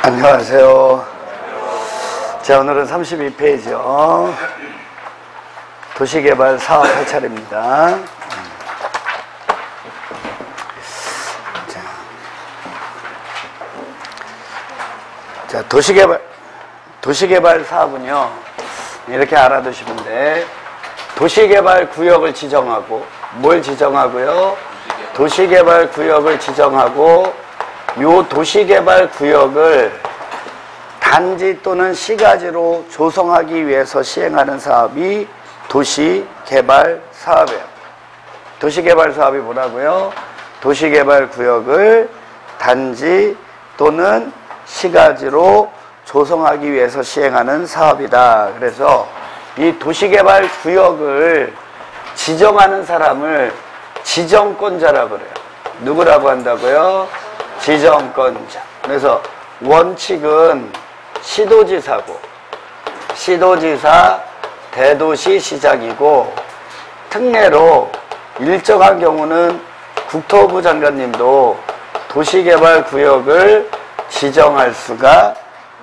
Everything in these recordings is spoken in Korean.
안녕하세요. 자, 오늘은 32페이지요. 도시개발 사업 할 차례입니다. 자, 도시개발 사업은요, 이렇게 알아두시면 돼. 도시개발 구역을 지정하고, 뭘 지정하고요? 도시개발 구역을 지정하고, 요 도시개발 구역을 단지 또는 시가지로 조성하기 위해서 시행하는 사업이 도시개발 사업이에요. 도시개발 사업이 뭐라고요? 도시개발 구역을 단지 또는 시가지로 조성하기 위해서 시행하는 사업이다. 그래서 이 도시개발 구역을 지정하는 사람을 지정권자라고 그래요. 누구라고 한다고요? 지정권자. 그래서 원칙은 시도지사고, 시도지사, 대도시시장이고, 특례로 일정한 경우는 국토부 장관님도 도시개발 구역을 지정할 수가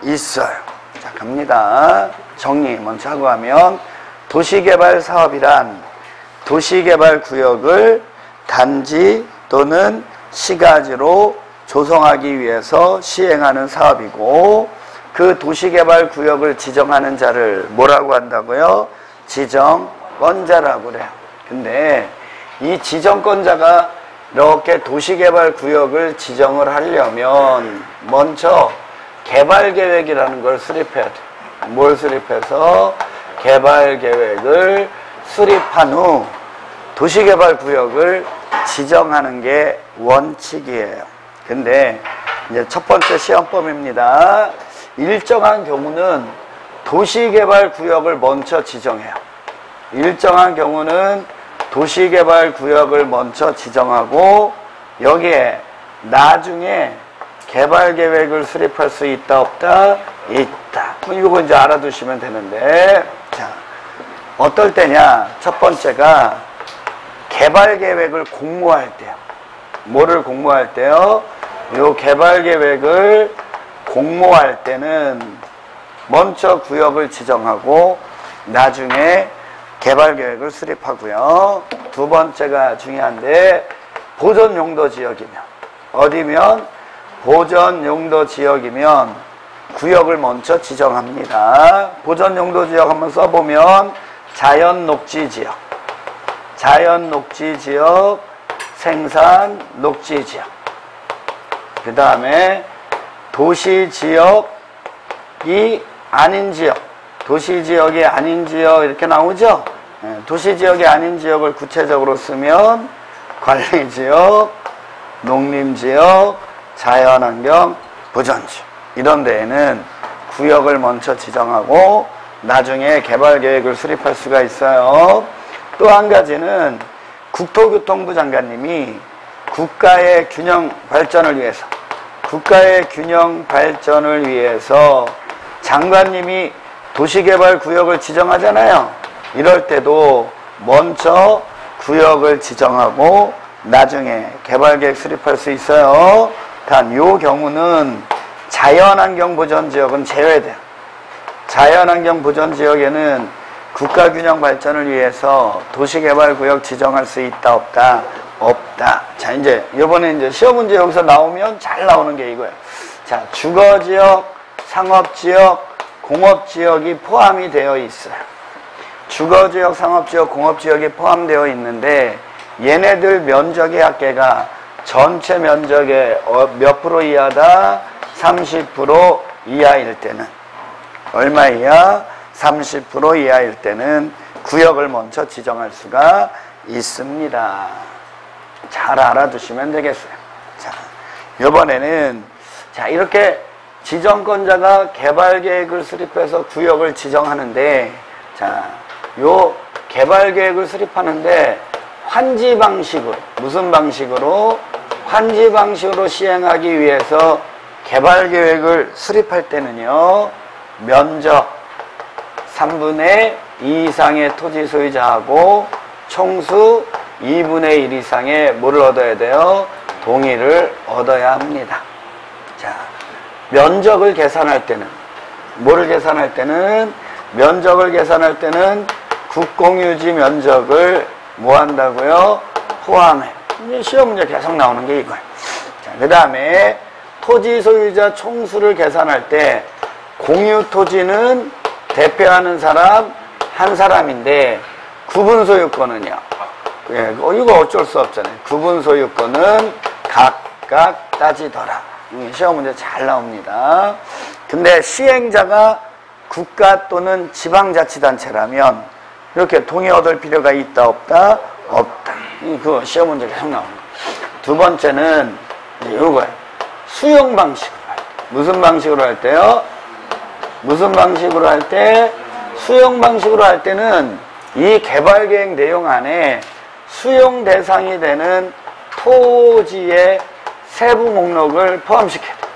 있어요. 자, 갑니다. 정리 먼저 하고 하면, 도시개발 사업이란 도시개발 구역을 단지 또는 시가지로 조성하기 위해서 시행하는 사업이고, 그 도시개발 구역을 지정하는 자를 뭐라고 한다고요? 지정권자라고 그래요. 근데 이 지정권자가 이렇게 도시개발 구역을 지정을 하려면 먼저 개발계획이라는 걸 수립해야 돼. 뭘 수립해서? 개발계획을 수립한 후 도시개발 구역을 지정하는 게 원칙이에요. 근데 이제 첫 번째 시험법입니다. 일정한 경우는 도시개발 구역을 먼저 지정해요. 일정한 경우는 도시개발 구역을 먼저 지정하고, 여기에 나중에 개발계획을 수립할 수 있다 없다? 있다. 이거 이제 알아두시면 되는데, 자, 어떨 때냐? 첫 번째가 개발계획을 공모할 때요. 뭐를 공모할 때요? 요 개발계획을 공모할 때는 먼저 구역을 지정하고 나중에 개발계획을 수립하고요. 두 번째가 중요한데, 보전용도지역이면, 어디면? 보전용도지역이면 구역을 먼저 지정합니다. 보전용도지역 한번 써보면 자연녹지지역, 자연녹지지역, 생산녹지지역, 그 다음에 도시지역이 아닌 지역, 도시지역이 아닌 지역 이렇게 나오죠? 도시지역이 아닌 지역을 구체적으로 쓰면 관리지역, 농림지역, 자연환경, 보전지역, 이런 데에는 구역을 먼저 지정하고 나중에 개발계획을 수립할 수가 있어요. 또 한 가지는 국토교통부 장관님이 국가의 균형 발전을 위해서, 국가의 균형 발전을 위해서 장관님이 도시개발 구역을 지정하잖아요. 이럴 때도 먼저 구역을 지정하고 나중에 개발계획 수립할 수 있어요. 단 요 경우는 자연환경보전지역은 제외돼요. 자연환경보전지역에는 국가균형 발전을 위해서 도시개발구역 지정할 수 있다 없다? 없다. 자, 이제 이번에 이제 시험 문제 여기서 나오면 잘 나오는 게 이거예요. 자, 주거지역, 상업지역, 공업지역이 포함이 되어 있어요. 주거지역, 상업지역, 공업지역이 포함되어 있는데, 얘네들 면적의 합계가 전체 면적의 몇 프로 이하다? 30% 이하일 때는, 얼마 이하? 30% 이하일 때는 구역을 먼저 지정할 수가 있습니다. 잘 알아두시면 되겠어요. 자, 이번에는, 자, 이렇게 지정권자가 개발계획을 수립해서 구역을 지정하는데, 자, 요 개발계획을 수립하는데 환지 방식으로, 무슨 방식으로? 환지 방식으로 시행하기 위해서 개발계획을 수립할 때는요, 면적 3분의 2 이상의 토지 소유자하고 총수 2분의 1 이상의 뭐를 얻어야 돼요? 동의를 얻어야 합니다. 자, 면적을 계산할 때는 뭐를 계산할 때는 면적을 계산할 때는 국공유지 면적을 뭐 한다고요? 포함해. 이제 시험 문제 계속 나오는 게 이거예요. 자, 그 다음에 토지 소유자 총수를 계산할 때 공유 토지는 대표하는 사람 한 사람인데 구분 소유권은요. 예, 이거 어쩔 수 없잖아요. 구분 소유권은 각각 따지더라. 시험 문제 잘 나옵니다. 근데 시행자가 국가 또는 지방자치단체라면 이렇게 동의 얻을 필요가 있다 없다? 없다. 그 시험 문제 계속 나옵니다. 두 번째는 이거예요. 수용 방식으로 할 때. 무슨 방식으로 할 때요? 무슨 방식으로 할 때? 수용 방식으로 할 때는 이 개발계획 내용 안에 수용 대상이 되는 토지의 세부 목록을 포함시켜야 돼요.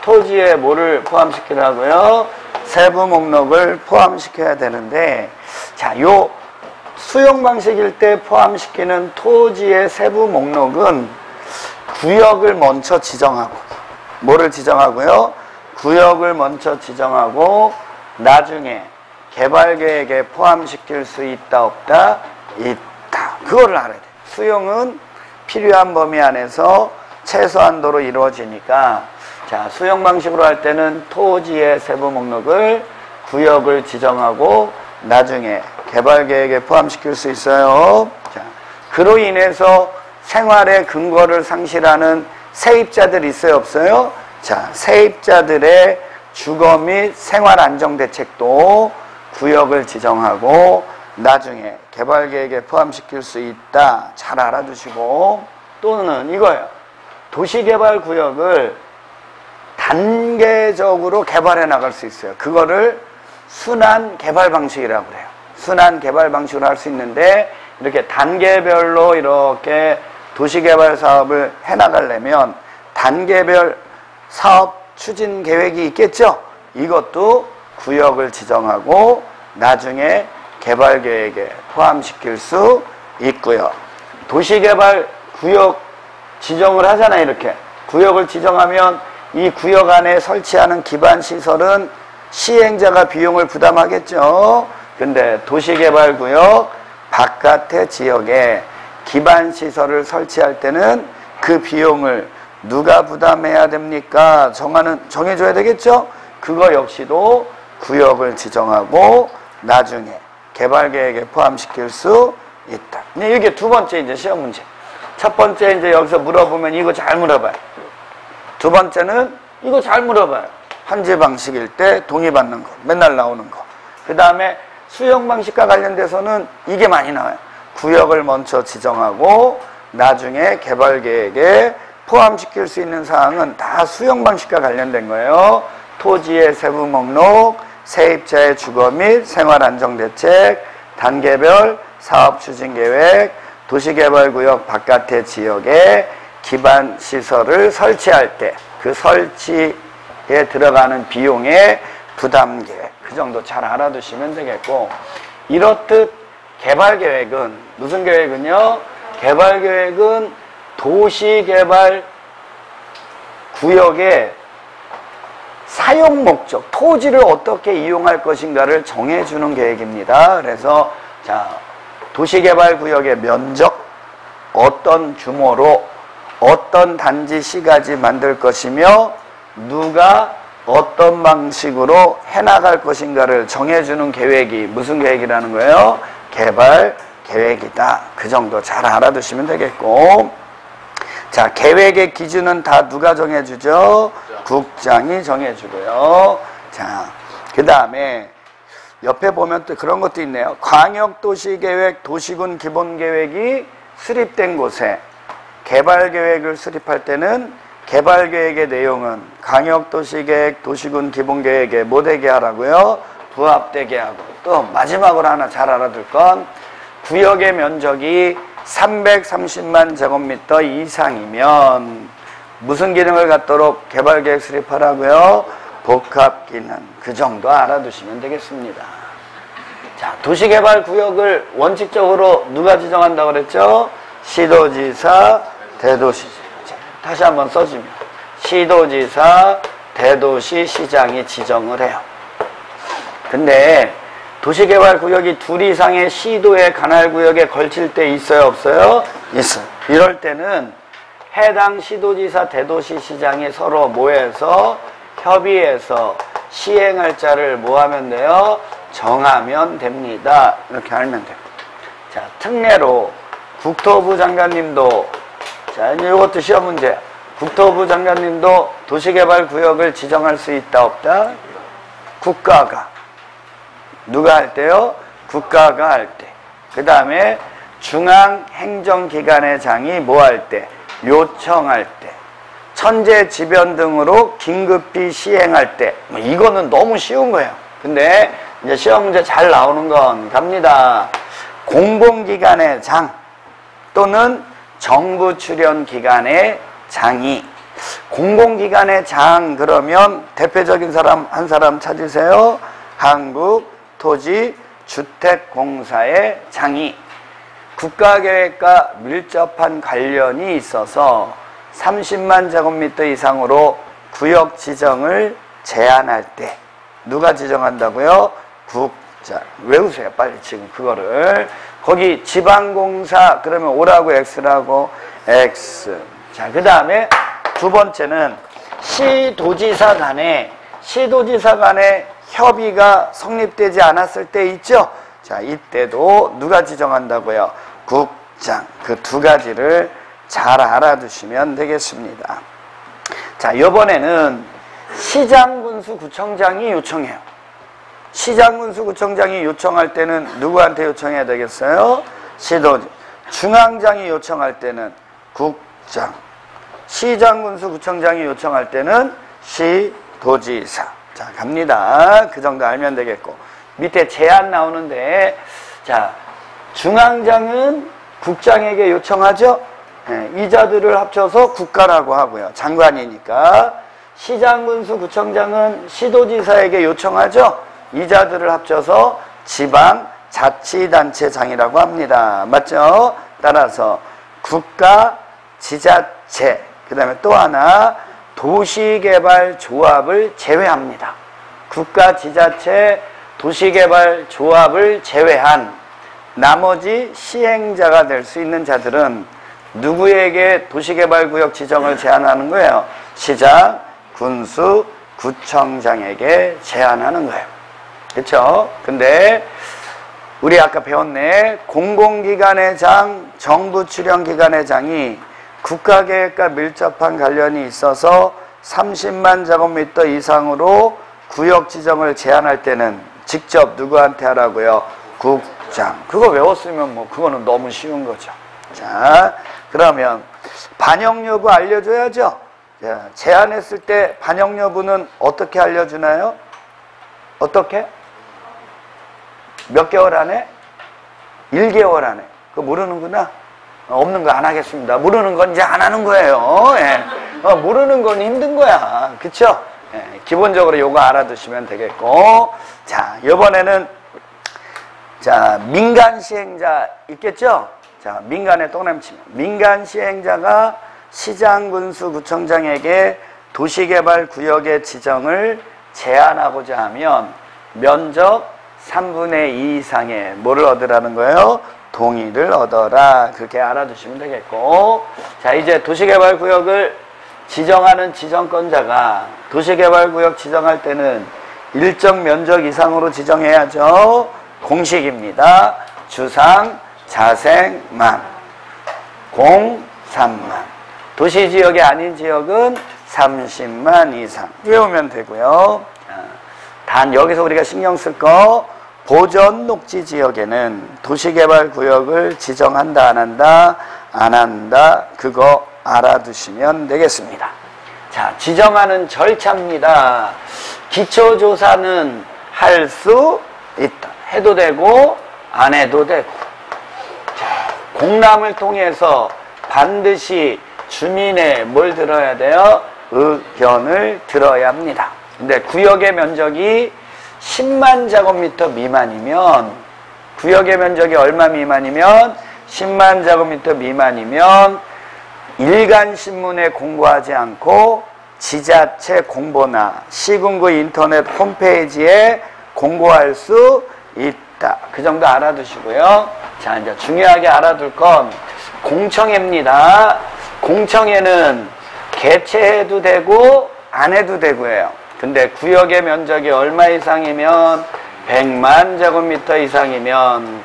토지에 뭐를 포함시키라고요? 세부 목록을 포함시켜야 되는데, 자, 요 수용 방식일 때 포함시키는 토지의 세부 목록은 구역을 먼저 지정하고, 뭐를 지정하고요? 구역을 먼저 지정하고, 나중에 개발계획에 포함시킬 수 있다, 없다? 있다. 그거를 알아야 돼. 수용은 필요한 범위 안에서 최소한도로 이루어지니까, 자, 수용 방식으로 할 때는 토지의 세부 목록을 구역을 지정하고 나중에 개발계획에 포함시킬 수 있어요. 자, 그로 인해서 생활의 근거를 상실하는 세입자들 있어요, 없어요? 자, 세입자들의 주거 및 생활 안정 대책도 구역을 지정하고 나중에 개발계획에 포함시킬 수 있다. 잘 알아두시고, 또는 이거예요. 도시개발구역을 단계적으로 개발해 나갈 수 있어요. 그거를 순환 개발 방식이라고 그래요. 순환 개발 방식으로 할 수 있는데, 이렇게 단계별로 이렇게 도시개발 사업을 해 나가려면 단계별 사업 추진 계획이 있겠죠? 이것도 구역을 지정하고 나중에 개발 계획에 포함시킬 수 있고요. 도시개발 구역 지정을 하잖아요. 이렇게 구역을 지정하면 이 구역 안에 설치하는 기반시설은 시행자가 비용을 부담하겠죠. 근데 도시개발구역 바깥의 지역에 기반시설을 설치할 때는 그 비용을 누가 부담해야 됩니까? 정해줘야 되겠죠? 그거 역시도 구역을 지정하고 나중에 개발계획에 포함시킬 수 있다. 이게 두 번째 이제 시험 문제. 첫 번째 이제 여기서 물어보면 이거 잘 물어봐요. 두 번째는 이거 잘 물어봐요. 한지 방식일 때 동의받는 거, 맨날 나오는 거. 그 다음에 수용 방식과 관련돼서는 이게 많이 나와요. 구역을 먼저 지정하고 나중에 개발 계획에 포함시킬 수 있는 사항은 다 수용 방식과 관련된 거예요. 토지의 세부 목록, 세입자의 주거 및 생활 안정 대책, 단계별 사업 추진 계획, 도시개발구역 바깥의 지역에 기반 시설을 설치할 때 그 설치에 들어가는 비용의 부담 계획, 그 정도 잘 알아두시면 되겠고, 이렇듯 개발 계획은 무슨 계획은요? 개발 계획은 도시개발 구역의 사용 목적, 토지를 어떻게 이용할 것인가를 정해주는 계획입니다. 그래서 자, 도시개발 구역의 면적, 어떤 규모로 어떤 단지 시가지 만들 것이며 누가 어떤 방식으로 해나갈 것인가를 정해주는 계획이 무슨 계획이라는 거예요? 개발 계획이다. 그 정도 잘 알아두시면 되겠고, 자, 계획의 기준은 다 누가 정해주죠? 국장이 정해주고요. 자, 그 다음에 옆에 보면 또 그런 것도 있네요. 광역도시계획, 도시군 기본계획이 수립된 곳에 개발계획을 수립할 때는 개발계획의 내용은 광역도시계획, 도시군 기본계획에 뭐 되게 하라고요? 부합되게 하고, 또 마지막으로 하나 잘 알아둘 건 구역의 면적이 330만 제곱미터 이상이면 무슨 기능을 갖도록 개발계획 수립하라고요? 복합기능. 그 정도 알아두시면 되겠습니다. 자, 도시개발구역을 원칙적으로 누가 지정한다고 그랬죠? 시도지사, 대도시지사. 다시 한번 써주면 시도지사, 대도시 시장이 지정을 해요. 근데 도시개발구역이 둘 이상의 시도의 관할구역에 걸칠 때 있어요, 없어요? 있어요. 이럴 때는 해당 시도지사, 대도시시장이 서로 모여서 협의해서 시행할 자를 뭐 하면 돼요? 정하면 됩니다. 이렇게 알면 돼요. 자, 특례로 국토부 장관님도, 자, 이것도 시험 문제. 국토부 장관님도 도시개발구역을 지정할 수 있다, 없다? 국가가. 누가 할 때요? 국가가 할 때. 그 다음에 중앙행정기관의 장이 뭐 할 때? 요청할 때. 천재지변 등으로 긴급히 시행할 때. 이거는 너무 쉬운 거예요. 근데 이제 시험 문제 잘 나오는 건 갑니다. 공공기관의 장 또는 정부 출연기관의 장이. 공공기관의 장 그러면 대표적인 사람 한 사람 찾으세요. 한국토지주택공사의 장이 국가계획과 밀접한 관련이 있어서 30만 제곱미터 이상으로 구역 지정을 제한할 때 누가 지정한다고요? 국장. 외우세요 빨리 지금 그거를. 거기 지방공사 그러면 O라고 X라고 X. 자, 그 다음에 두 번째는 시도지사 간에 협의가 성립되지 않았을 때 있죠? 자, 이때도 누가 지정한다고요? 국장. 그 두 가지를 잘 알아두시면 되겠습니다. 자, 이번에는 시장군수구청장이 요청해요. 시장군수구청장이 요청할 때는 누구한테 요청해야 되겠어요? 시도지. 중앙장이 요청할 때는 국장. 시장군수구청장이 요청할 때는 시도지사. 자, 갑니다. 그 정도 알면 되겠고. 밑에 제한 나오는데, 자, 중앙장은 국장에게 요청하죠? 네, 이자들을 합쳐서 국가라고 하고요. 장관이니까. 시장군수구청장은 시도지사에게 요청하죠? 이자들을 합쳐서 지방자치단체장이라고 합니다. 맞죠? 따라서 국가, 지자체, 그 다음에 또 하나 도시개발조합을 제외합니다. 국가, 지자체, 도시개발조합을 제외한 나머지 시행자가 될 수 있는 자들은 누구에게 도시개발구역 지정을 제한하는 거예요? 시장, 군수, 구청장에게 제한하는 거예요. 그렇죠? 근데 우리 아까 배웠네. 공공기관의 장, 정부 출연기관의 장이 국가계획과 밀접한 관련이 있어서 30만 제곱미터 이상으로 구역 지정을 제한할 때는 직접 누구한테 하라고요? 국장. 그거 외웠으면 뭐 그거는 너무 쉬운 거죠. 자, 그러면 반영 여부 알려줘야죠. 자, 제한했을 때 반영 여부는 어떻게 알려주나요? 어떻게? 몇 개월 안에? 1개월 안에. 그거 모르는구나. 없는 거 안 하겠습니다. 모르는 건 이제 안 하는 거예요. 예. 모르는 건 힘든 거야. 그쵸? 예. 기본적으로 요거 알아두시면 되겠고. 자, 이번에는 자, 민간 시행자 있겠죠? 자, 민간에 또 남치면 민간 시행자가 시장군수구청장에게 도시개발구역의 지정을 제한하고자 하면 면적 3분의 2 이상의 뭐를 얻으라는 거예요? 동의를 얻어라. 그렇게 알아두시면 되겠고. 자, 이제 도시개발구역을 지정하는 지정권자가 도시개발구역 지정할 때는 일정 면적 이상으로 지정해야죠. 공식입니다. 주상, 자생, 만. 공, 3만. 도시지역이 아닌 지역은 30만 이상. 외우면 되고요. 단 여기서 우리가 신경 쓸 거 보전 녹지 지역에는 도시개발구역을 지정한다 안 한다? 안 한다. 그거 알아두시면 되겠습니다. 자, 지정하는 절차입니다. 기초조사는 할 수 있다. 해도 되고 안 해도 되고. 자, 공람을 통해서 반드시 주민의 뭘 들어야 돼요? 의견을 들어야 합니다. 근데 구역의 면적이 10만 제곱미터 미만이면, 구역의 면적이 얼마 미만이면 10만 제곱미터 미만이면 일간 신문에 공고하지 않고 지자체 공보나 시군구 인터넷 홈페이지에 공고할 수 있다. 그 정도 알아두시고요. 자, 이제 중요하게 알아둘 건 공청회입니다. 공청회는 개최해도 되고 안 해도 되고요. 근데 구역의 면적이 얼마 이상이면 100만 제곱미터 이상이면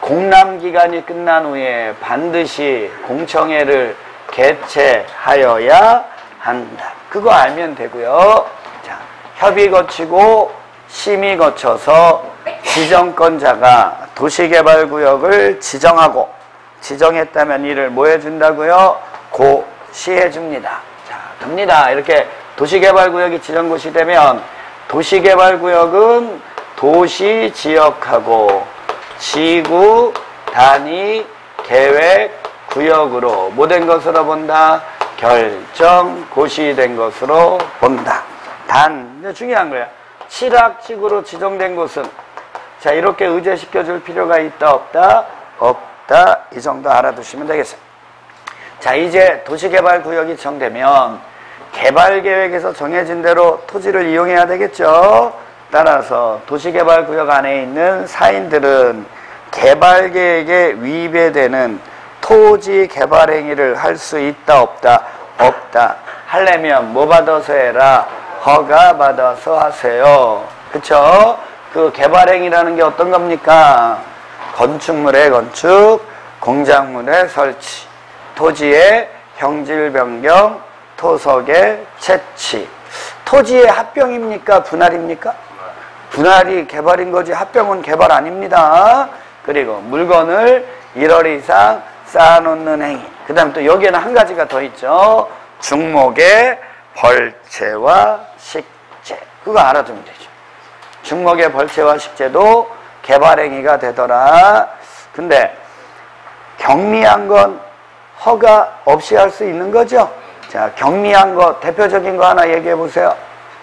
공람기간이 끝난 후에 반드시 공청회를 개최하여야 한다. 그거 알면 되고요. 자, 협의 거치고 심의 거쳐서 지정권자가 도시개발구역을 지정하고 지정했다면 이를 뭐 해준다고요? 고시해줍니다. 자, 됩니다. 이렇게 도시개발구역이 지정고시 되면 도시개발구역은 도시 지역하고 지구 단위 계획 구역으로 뭐 된 것으로 본다? 결정 고시된 것으로 본다. 단, 중요한 거야. 칠학지구로 지정된 곳은 자, 이렇게 의제시켜 줄 필요가 있다 없다? 없다. 이 정도 알아두시면 되겠어요. 자, 이제 도시개발구역이 지정되면 개발계획에서 정해진 대로 토지를 이용해야 되겠죠. 따라서 도시개발구역 안에 있는 사인들은 개발계획에 위배되는 토지 개발 행위를 할 수 있다 없다? 없다. 하려면 뭐 받아서 해라? 허가 받아서 하세요. 그쵸? 그 개발 행위라는 게 어떤 겁니까? 건축물의 건축, 공작물의 설치, 토지의 형질 변경, 토석의 채취. 토지의 합병입니까? 분할입니까? 분할이 개발인 거지 합병은 개발 아닙니다. 그리고 물건을 1월 이상 쌓아놓는 행위. 그 다음 또 여기에는 한 가지가 더 있죠. 중목의 벌채와 식재. 그거 알아두면 되죠. 중목의 벌채와 식재도 개발행위가 되더라. 근데 경미한 건 허가 없이 할 수 있는 거죠. 자, 경미한 거 대표적인 거 하나 얘기해 보세요.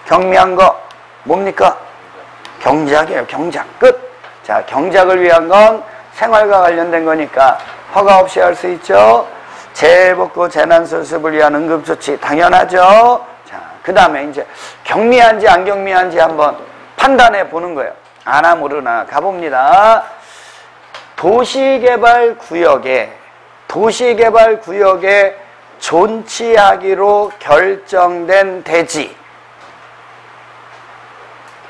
경미한 거 뭡니까? 경작이에요. 경작. 끝. 자, 경작을 위한 건 생활과 관련된 거니까 허가 없이 할 수 있죠. 재해복구 재난수습을 위한 응급조치 당연하죠. 자, 그 다음에 이제 경미한지 안 경미한지 한번 판단해 보는 거예요. 아나 모르나 가봅니다. 도시개발구역에 존치하기로 결정된 대지,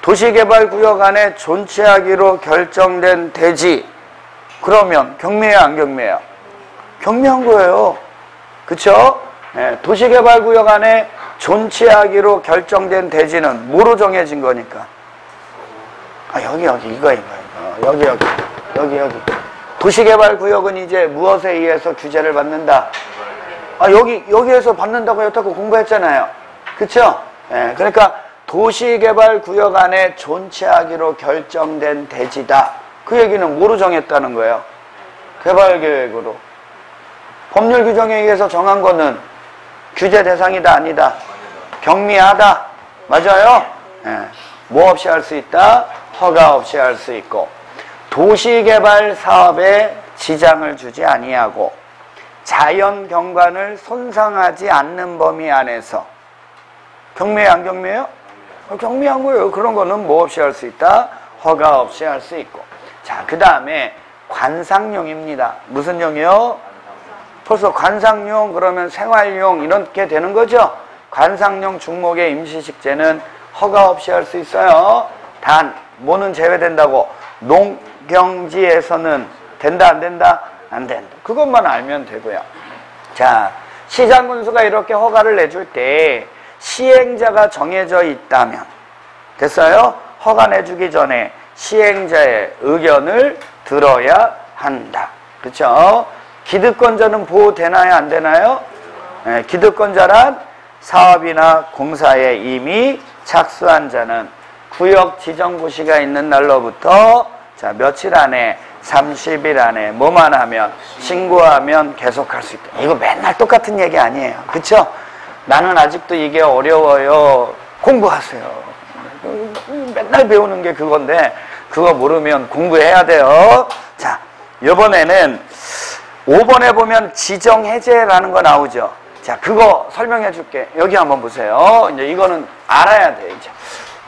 도시개발구역 안에 존치하기로 결정된 대지, 그러면 경미해요 안 경미해요? 경미한 거예요. 그쵸? 네, 도시개발구역 안에 존치하기로 결정된 대지는 뭐로 정해진 거니까? 아, 여기 이거 여기 도시개발구역은 이제 무엇에 의해서 규제를 받는다? 아, 여기에서 받는다고 여태껏 공부했잖아요. 그쵸? 네, 그러니까 도시개발구역 안에 존치하기로 결정된 대지다. 그 얘기는 뭐로 정했다는 거예요? 개발계획으로. 법률 규정에 의해서 정한 거는 규제 대상이다 아니다? 경미하다. 맞아요? 네. 뭐 없이 할 수 있다? 허가 없이 할 수 있고, 도시개발 사업에 지장을 주지 아니하고 자연 경관을 손상하지 않는 범위 안에서. 경미해 안 경미해요? 경미한 거예요. 그런 거는 뭐 없이 할 수 있다? 허가 없이 할 수 있고. 자, 그 다음에 관상용입니다. 무슨 용이요? 벌써 관상용 그러면 생활용 이렇게 되는 거죠. 관상용 중목의 임시식재는 허가 없이 할 수 있어요. 단 뭐는 제외된다고? 농경지에서는 된다 안 된다? 안 된다. 그것만 알면 되고요. 자, 시장군수가 이렇게 허가를 내줄 때 시행자가 정해져 있다면 됐어요? 허가 내주기 전에 시행자의 의견을 들어야 한다. 그렇죠? 기득권자는 보호되나요? 안 되나요? 네, 기득권자란 사업이나 공사에 이미 착수한 자는 구역 지정고시가 있는 날로부터 자, 며칠 안에 30일 안에 뭐만 하면 신고하면 계속할 수 있다. 이거 맨날 똑같은 얘기 아니에요. 그렇죠? 나는 아직도 이게 어려워요. 공부하세요. 맨날 배우는 게 그건데 그거 모르면 공부해야 돼요. 자, 이번에는 5번에 보면 지정해제라는 거 나오죠. 자, 그거 설명해 줄게. 여기 한번 보세요. 이제 이거는 알아야 돼, 이제.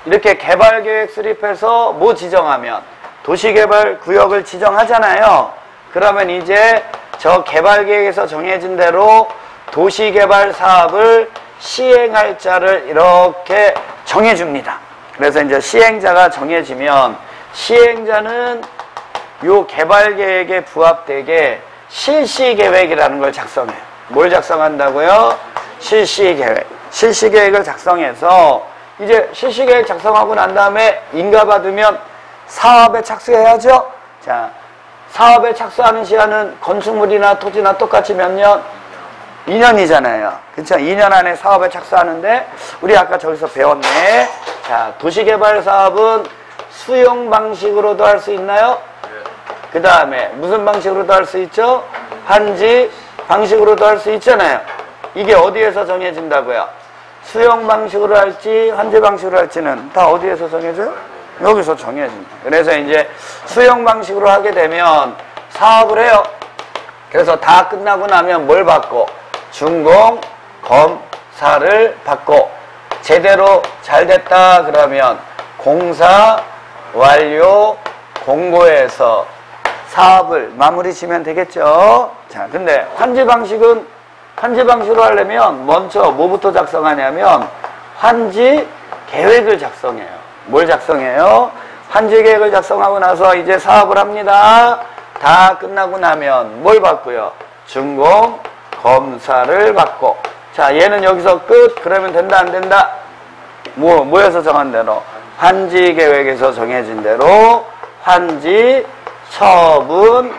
이렇게 개발계획 수립해서 뭐 지정하면 도시개발구역을 지정하잖아요. 그러면 이제 저 개발계획에서 정해진 대로 도시개발 사업을 시행할 자를 이렇게 정해줍니다. 그래서 이제 시행자가 정해지면 시행자는 요 개발계획에 부합되게 실시계획이라는 걸 작성해요. 뭘 작성한다고요? 실시계획. 실시계획을 작성해서 이제 실시계획 작성하고 난 다음에 인가 받으면 사업에 착수해야죠. 자, 사업에 착수하는 시간은 건축물이나 토지나 똑같이 몇 년? 2년이잖아요. 그쵸? 2년 안에 사업에 착수하는데 우리 아까 저기서 배웠네. 자, 도시개발 사업은 수용 방식으로도 할 수 있나요? 그 다음에 무슨 방식으로도 할 수 있죠? 환지 방식으로도 할 수 있잖아요. 이게 어디에서 정해진다고요? 수용 방식으로 할지 환지 방식으로 할지는 다 어디에서 정해져요? 여기서 정해집니다. 그래서 이제 수용 방식으로 하게 되면 사업을 해요. 그래서 다 끝나고 나면 뭘 받고? 준공 검사를 받고 제대로 잘 됐다 그러면 공사 완료 공고해서 사업을 마무리 지면 되겠죠. 자, 근데 환지 방식으로 하려면 먼저 뭐부터 작성하냐면 환지 계획을 작성해요. 뭘 작성해요? 환지 계획을 작성하고 나서 이제 사업을 합니다. 다 끝나고 나면 뭘 받고요? 준공 검사를 받고. 자, 얘는 여기서 끝. 그러면 된다 안 된다? 뭐에서 정한 대로? 환지 계획에서 정해진 대로 환지 처분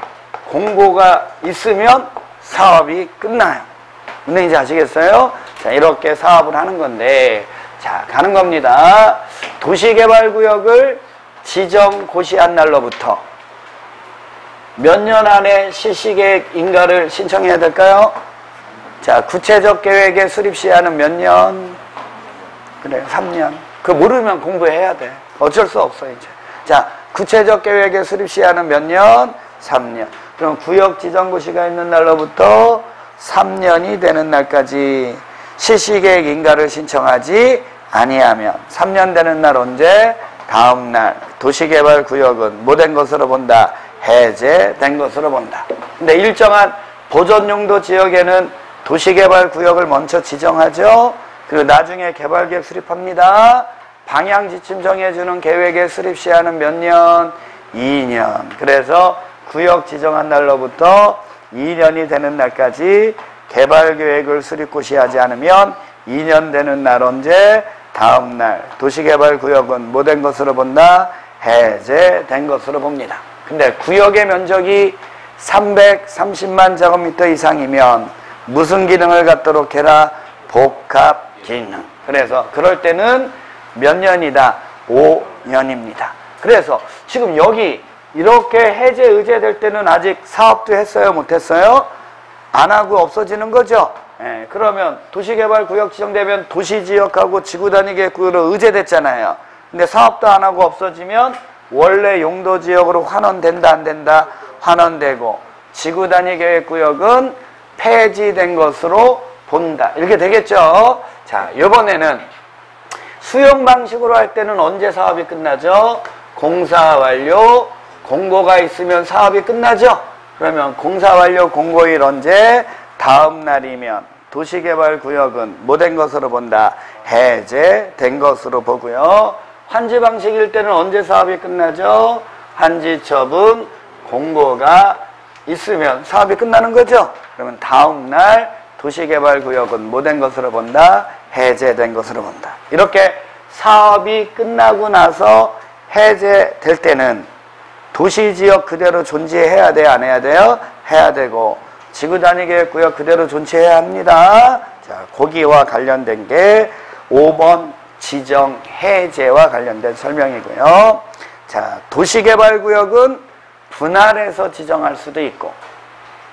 공고가 있으면 사업이 끝나요. 근데 이제 아시겠어요? 자, 이렇게 사업을 하는 건데, 자, 가는 겁니다. 도시개발구역을 지정 고시한 날로부터 몇 년 안에 실시계획 인가를 신청해야 될까요? 자, 구체적 계획의 수립 시한은 몇 년? 그래요, 3년. 그거 모르면 공부해야 돼. 어쩔 수 없어, 이제. 자, 구체적 계획의 수립 시한은 몇 년? 3년. 그럼 구역 지정고시가 있는 날로부터 3년이 되는 날까지 실시계획 인가를 신청하지 아니하면 3년 되는 날 언제? 다음 날 도시개발구역은 뭐 된 것으로 본다? 해제된 것으로 본다. 근데 일정한 보존용도 지역에는 도시개발구역을 먼저 지정하죠. 그리고 나중에 개발계획 수립합니다. 방향지침 정해주는 계획의 수립시한은 몇 년? 2년. 그래서 구역 지정한 날로부터 2년이 되는 날까지 개발계획을 수립고시하지 않으면 2년 되는 날 언제? 다음 날 도시개발구역은 뭐 된 것으로 본다? 해제된 것으로 봅니다. 근데 구역의 면적이 330만 제곱미터 이상이면 무슨 기능을 갖도록 해라? 복합 기능. 그래서 그럴 때는 몇 년이다? 5년입니다. 그래서 지금 여기 이렇게 해제 의제될 때는 아직 사업도 했어요? 못했어요? 안 하고 없어지는 거죠? 예, 그러면 도시개발구역 지정되면 도시지역하고 지구단위계획구역으로 의제됐잖아요. 근데 사업도 안 하고 없어지면 원래 용도지역으로 환원된다 안 된다? 환원되고 지구단위계획구역은 폐지된 것으로 본다. 이렇게 되겠죠? 자, 이번에는 수용 방식으로 할 때는 언제 사업이 끝나죠? 공사 완료 공고가 있으면 사업이 끝나죠? 그러면 공사 완료 공고일 언제? 다음 날이면 도시개발구역은 뭐 된 것으로 본다? 해제된 것으로 보고요. 환지 방식일 때는 언제 사업이 끝나죠? 환지 처분 공고가 있으면 사업이 끝나는 거죠? 그러면 다음 날 도시개발구역은 뭐 된 것으로 본다? 해제된 것으로 본다. 이렇게 사업이 끝나고 나서 해제될 때는 도시지역 그대로 존재해야 돼요? 안 해야 돼요? 해야 되고 지구단위계획구역 그대로 존재해야 합니다. 자, 거기와 관련된 게 5번 지정 해제와 관련된 설명이고요. 자, 도시개발구역은 분할해서 지정할 수도 있고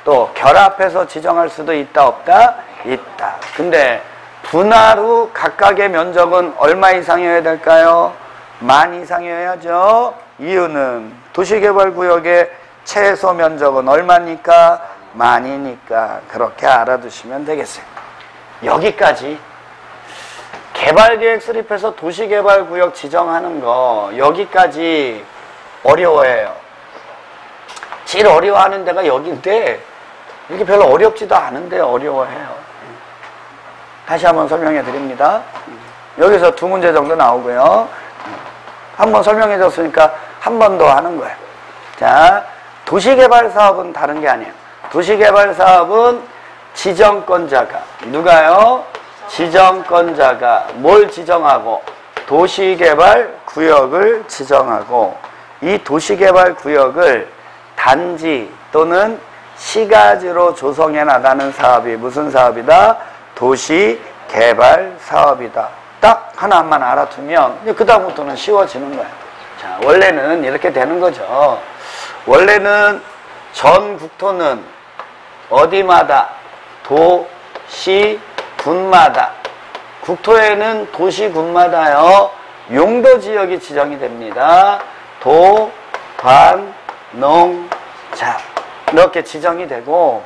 또 결합해서 지정할 수도 있다 없다? 있다. 근데 분할 후 각각의 면적은 얼마 이상이어야 될까요? 만 이상이어야죠. 이유는 도시개발구역의 최소 면적은 얼마니까? 만이니까 그렇게 알아두시면 되겠어요. 여기까지. 개발계획 수립해서 도시개발구역 지정하는 거 여기까지 어려워해요. 제일 어려워하는 데가 여기인데 이게 별로 어렵지도 않은데 어려워해요. 다시 한번 설명해 드립니다. 여기서 두 문제 정도 나오고요. 한번 설명해 줬으니까 한 번 더 하는 거예요. 자, 도시개발 사업은 다른 게 아니에요. 도시개발 사업은 지정권자가 누가요? 지정권자가 뭘 지정하고? 도시개발구역을 지정하고, 이 도시개발구역을 단지 또는 시가지로 조성해 나가는 사업이 무슨 사업이다? 도시개발 사업이다. 딱 하나만 알아두면 그 다음부터는 쉬워지는 거예요. 자, 원래는 이렇게 되는 거죠. 원래는 전 국토는 어디마다? 도시, 군마다. 국토에는 도시, 군마다요 용도 지역이 지정이 됩니다. 도, 관, 농, 자 이렇게 지정이 되고,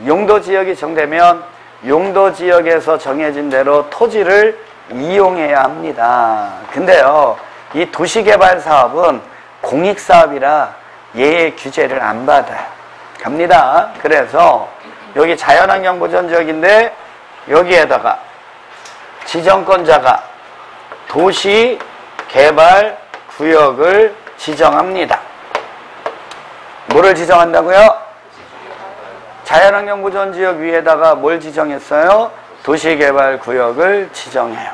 용도 지역이 정되면 용도 지역에서 정해진 대로 토지를 이용해야 합니다. 근데요, 이 도시개발 사업은 공익사업이라 얘의 규제를 안 받아요. 갑니다. 그래서 여기 자연환경보전지역인데 여기에다가 지정권자가 도시개발구역을 지정합니다. 뭐를 지정한다고요? 자연환경보전지역 위에다가 뭘 지정했어요? 도시개발구역을 지정해요.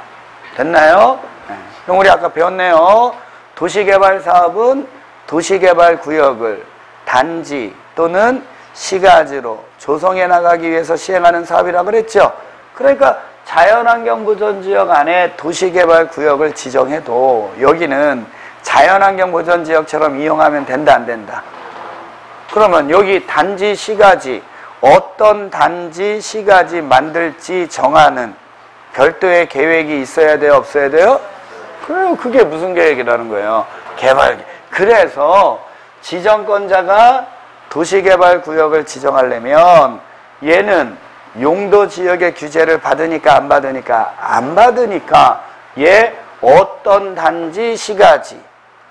됐나요? 네. 그럼 우리 아까 배웠네요. 도시개발사업은 도시개발구역을 단지 또는 시가지로 조성해 나가기 위해서 시행하는 사업이라고 그랬죠. 그러니까 자연환경보전지역 안에 도시개발구역을 지정해도 여기는 자연환경보전지역처럼 이용하면 된다 안 된다? 그러면 여기 단지 시가지, 어떤 단지 시가지 만들지 정하는 별도의 계획이 있어야 돼요? 없어야 돼요? 그래요. 그게 무슨 계획이라는 거예요? 개발. 그래서 지정권자가 도시개발구역을 지정하려면 얘는 용도지역의 규제를 받으니까 안 받으니까? 안 받으니까 얘 어떤 단지 시가지,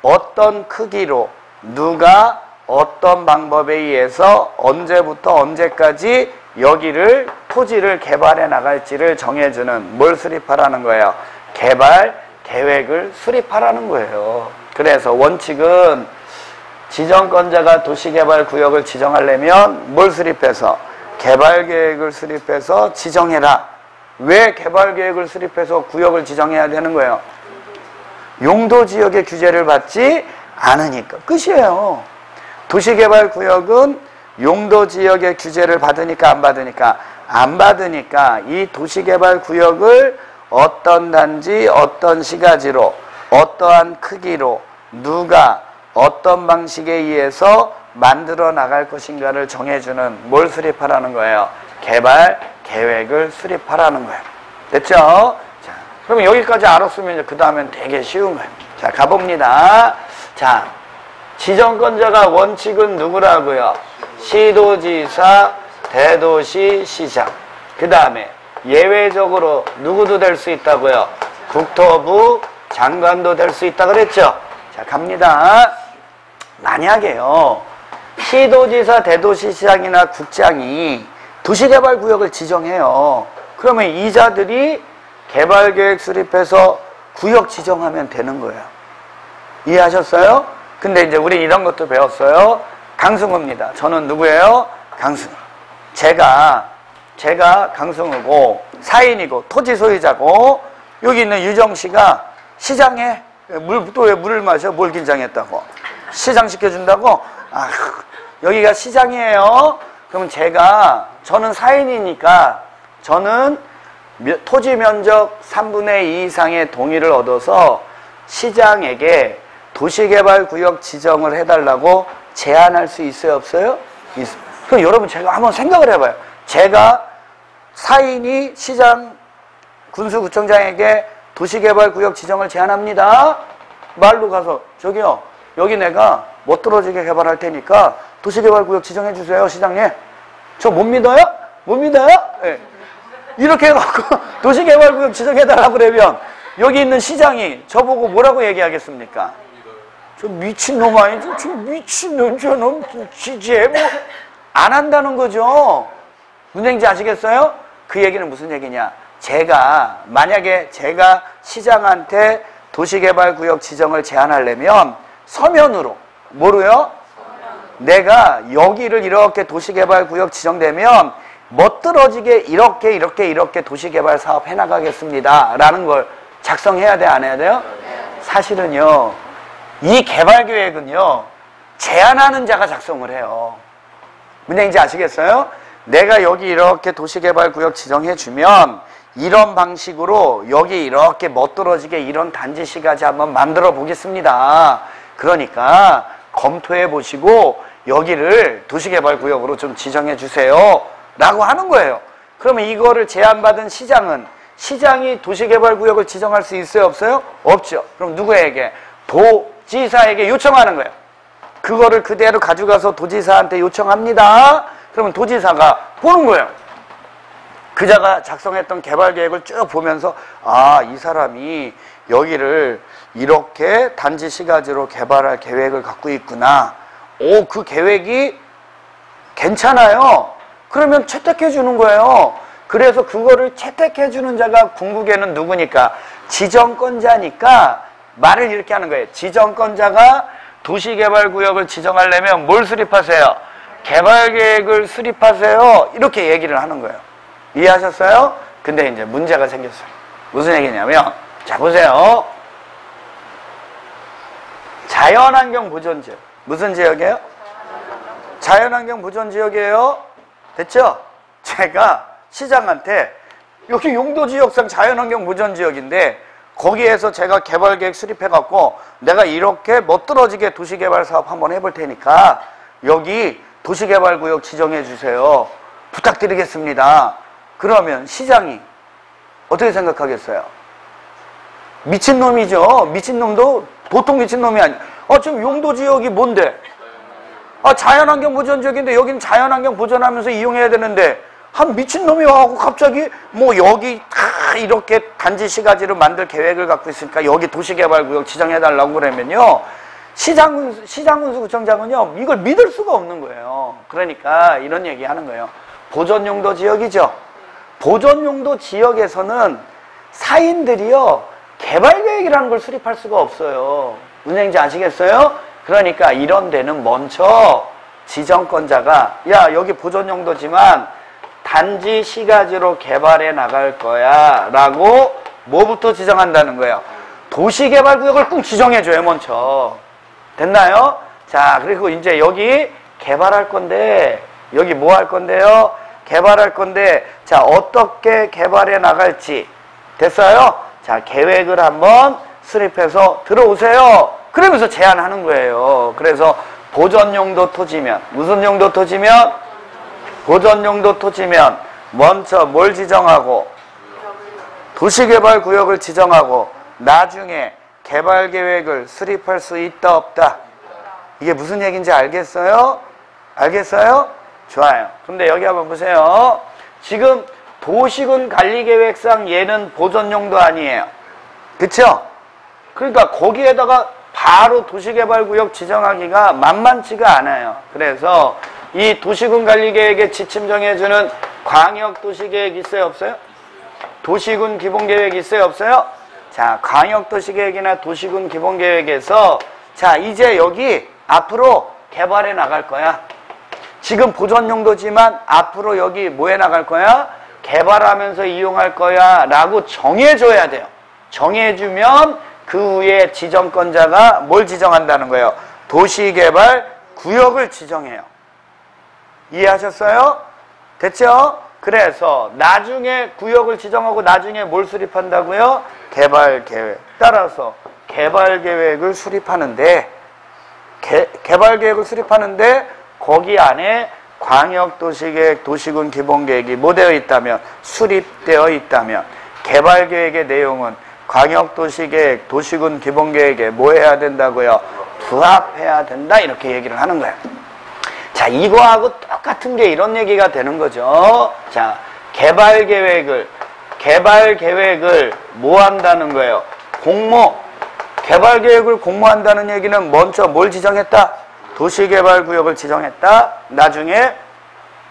어떤 크기로 누가 어떤 방법에 의해서 언제부터 언제까지 여기를 토지를 개발해 나갈지를 정해주는 뭘 수립하라는 거예요? 개발 계획을 수립하라는 거예요. 그래서 원칙은 지정권자가 도시개발구역을 지정하려면 뭘 수립해서? 개발계획을 수립해서 지정해라. 왜 개발계획을 수립해서 구역을 지정해야 되는 거예요? 용도지역의 규제를 받지 않으니까. 끝이에요. 도시개발구역은 용도지역의 규제를 받으니까 안 받으니까? 안 받으니까 이 도시개발구역을 어떤 단지, 어떤 시가지로, 어떠한 크기로, 누가 어떤 방식에 의해서 만들어 나갈 것인가를 정해주는 뭘 수립하라는 거예요? 개발 계획을 수립하라는 거예요. 됐죠? 자, 그러면 여기까지 알았으면 그 다음엔 되게 쉬운 거예요. 자, 가봅니다. 자, 지정권자가 원칙은 누구라고요? 시도지사, 대도시, 시장. 그 다음에 예외적으로 누구도 될 수 있다고요? 국토부 장관도 될 수 있다 그랬죠? 자, 갑니다. 만약에요, 시도지사, 대도시시장이나 국장이 도시개발구역을 지정해요. 그러면 이자들이 개발계획 수립해서 구역 지정하면 되는 거예요. 이해하셨어요? 근데 이제 우리 이런 것도 배웠어요. 강승우입니다. 저는 누구예요? 강승우. 제가 강승우고 사인이고 토지 소유자고, 여기 있는 유정씨가 시장에 또 왜 물을 마셔? 뭘 긴장했다고? 시장 시켜준다고? 아, 여기가 시장이에요. 그러면 저는 사인이니까 저는 토지 면적 3분의 2 이상의 동의를 얻어서 시장에게 도시개발구역 지정을 해달라고 제안할 수 있어요? 없어요? 있어요. 그럼 여러분 제가 한번 생각을 해봐요. 제가 사인이 시장 군수구청장에게 도시개발구역 지정을 제안합니다. 말로 가서 저기요, 여기 내가 못 떨어지게 개발할 테니까 도시개발구역 지정해 주세요, 시장님. 저 못 믿어요? 못 믿어요? 네. 이렇게 해갖고 도시개발구역 지정해달라고 그러면 여기 있는 시장이 저보고 뭐라고 얘기하겠습니까? 저 미친놈 아니지? 저 미친놈 저놈 지지해 뭐 안 한다는 거죠. 무슨 얘기인지 아시겠어요? 그 얘기는 무슨 얘기냐? 만약에 제가 시장한테 도시개발구역 지정을 제안하려면 서면으로 뭐로요? 내가 여기를 이렇게 도시개발구역 지정되면 멋들어지게 이렇게 도시개발 사업 해나가겠습니다 라는 걸 작성해야 돼, 안 해야 돼요? 사실은요, 이 개발계획은요 제안하는 자가 작성을 해요. 무슨 얘기인지 아시겠어요? 내가 여기 이렇게 도시개발구역 지정해주면 이런 방식으로 여기 이렇게 멋들어지게 이런 단지시가지 한번 만들어 보겠습니다. 그러니까 검토해 보시고 여기를 도시개발구역으로 좀 지정해 주세요 라고 하는 거예요. 그러면 이거를 제안받은 시장이 도시개발구역을 지정할 수 있어요, 없어요? 없죠. 그럼 누구에게? 도지사에게 요청하는 거예요. 그거를 그대로 가져가서 도지사한테 요청합니다. 그러면 도지사가 보는 거예요. 그자가 작성했던 개발계획을 쭉 보면서 아, 이 사람이 여기를 이렇게 단지시가지로 개발할 계획을 갖고 있구나. 오, 그 계획이 괜찮아요. 그러면 채택해 주는 거예요. 그래서 그거를 채택해 주는 자가 궁극에는 누구니까? 지정권자니까 말을 이렇게 하는 거예요. 지정권자가 도시개발구역을 지정하려면 뭘 수립하세요? 개발계획을 수립하세요. 이렇게 얘기를 하는 거예요. 이해하셨어요? 근데 이제 문제가 생겼어요. 무슨 얘기냐면, 자, 보세요. 자연환경 보존지역. 무슨 지역이에요? 자연환경 보존지역이에요. 됐죠? 제가 시장한테 여기 용도지역상 자연환경 보존지역인데 거기에서 제가 개발계획 수립해갖고 내가 이렇게 멋들어지게 도시개발 사업 한번 해볼 테니까 여기 도시개발구역 지정해 주세요. 부탁드리겠습니다. 그러면 시장이 어떻게 생각하겠어요? 미친놈이죠. 미친놈도 보통 미친놈이 아니야. 지금 용도지역이 뭔데? 자연환경 보존지역인데 여기는 자연환경 보존하면서 이용해야 되는데 한 미친놈이 와갖고 갑자기 뭐 여기 이렇게 단지시가지로 만들 계획을 갖고 있으니까 여기 도시개발구역 지정해달라고 그러면요, 시장군수구청장은요 이걸 믿을 수가 없는 거예요. 그러니까 이런 얘기 하는 거예요. 보존용도 지역이죠. 보존용도 지역에서는 사인들이요 개발계획이라는 걸 수립할 수가 없어요. 무슨 얘기인지 아시겠어요? 그러니까 이런 데는 먼저 지정권자가 야, 여기 보존용도지만 단지 시가지로 개발해 나갈 거야 라고 뭐부터 지정한다는 거예요? 도시개발구역을 꼭 지정해줘요, 먼저. 됐나요? 자, 그리고 이제 여기 개발할 건데 여기 뭐 할 건데요? 개발할 건데 자, 어떻게 개발해 나갈지 됐어요? 자, 계획을 한번 수립해서 들어오세요. 그러면서 제안하는 거예요. 그래서 보존용도 토지면 무슨 용도 토지면? 보존용도 토지면 먼저 뭘 지정하고? 도시개발구역을 지정하고 나중에 개발계획을 수립할 수 있다 없다? 이게 무슨 얘기인지 알겠어요? 알겠어요? 좋아요. 근데 여기 한번 보세요. 지금 도시군 관리계획상 얘는 보존용도 아니에요. 그쵸? 그러니까 거기에다가 바로 도시개발구역 지정하기가 만만치가 않아요. 그래서 이 도시군 관리계획에 지침 정해주는 광역도시계획 있어요, 없어요? 도시군 기본계획 있어요, 없어요? 자, 광역도시계획이나 도시군 기본계획에서 자, 이제 여기 앞으로 개발해 나갈 거야. 지금 보존용도지만 앞으로 여기 뭐 해 나갈 거야? 개발하면서 이용할 거야 라고 정해줘야 돼요. 정해주면 그 후에 지정권자가 뭘 지정한다는 거예요? 도시개발구역을 지정해요. 이해하셨어요? 됐죠? 그래서 나중에 구역을 지정하고 나중에 뭘 수립한다고요? 개발계획. 따라서 개발계획을 수립하는데 개발계획을 수립하는데 거기 안에 광역도시계획, 도시군 기본계획이 뭐 되어 있다면? 수립되어 있다면 개발계획의 내용은 광역도시계획, 도시군 기본계획에 뭐 해야 된다고요? 부합해야 된다, 이렇게 얘기를 하는 거예요. 자, 이거하고 똑같은 게 이런 얘기가 되는 거죠. 자, 개발계획을 개발 계획을 뭐 한다는 거예요? 공모. 개발 계획을 공모한다는 얘기는 먼저 뭘 지정했다? 도시개발구역을 지정했다. 나중에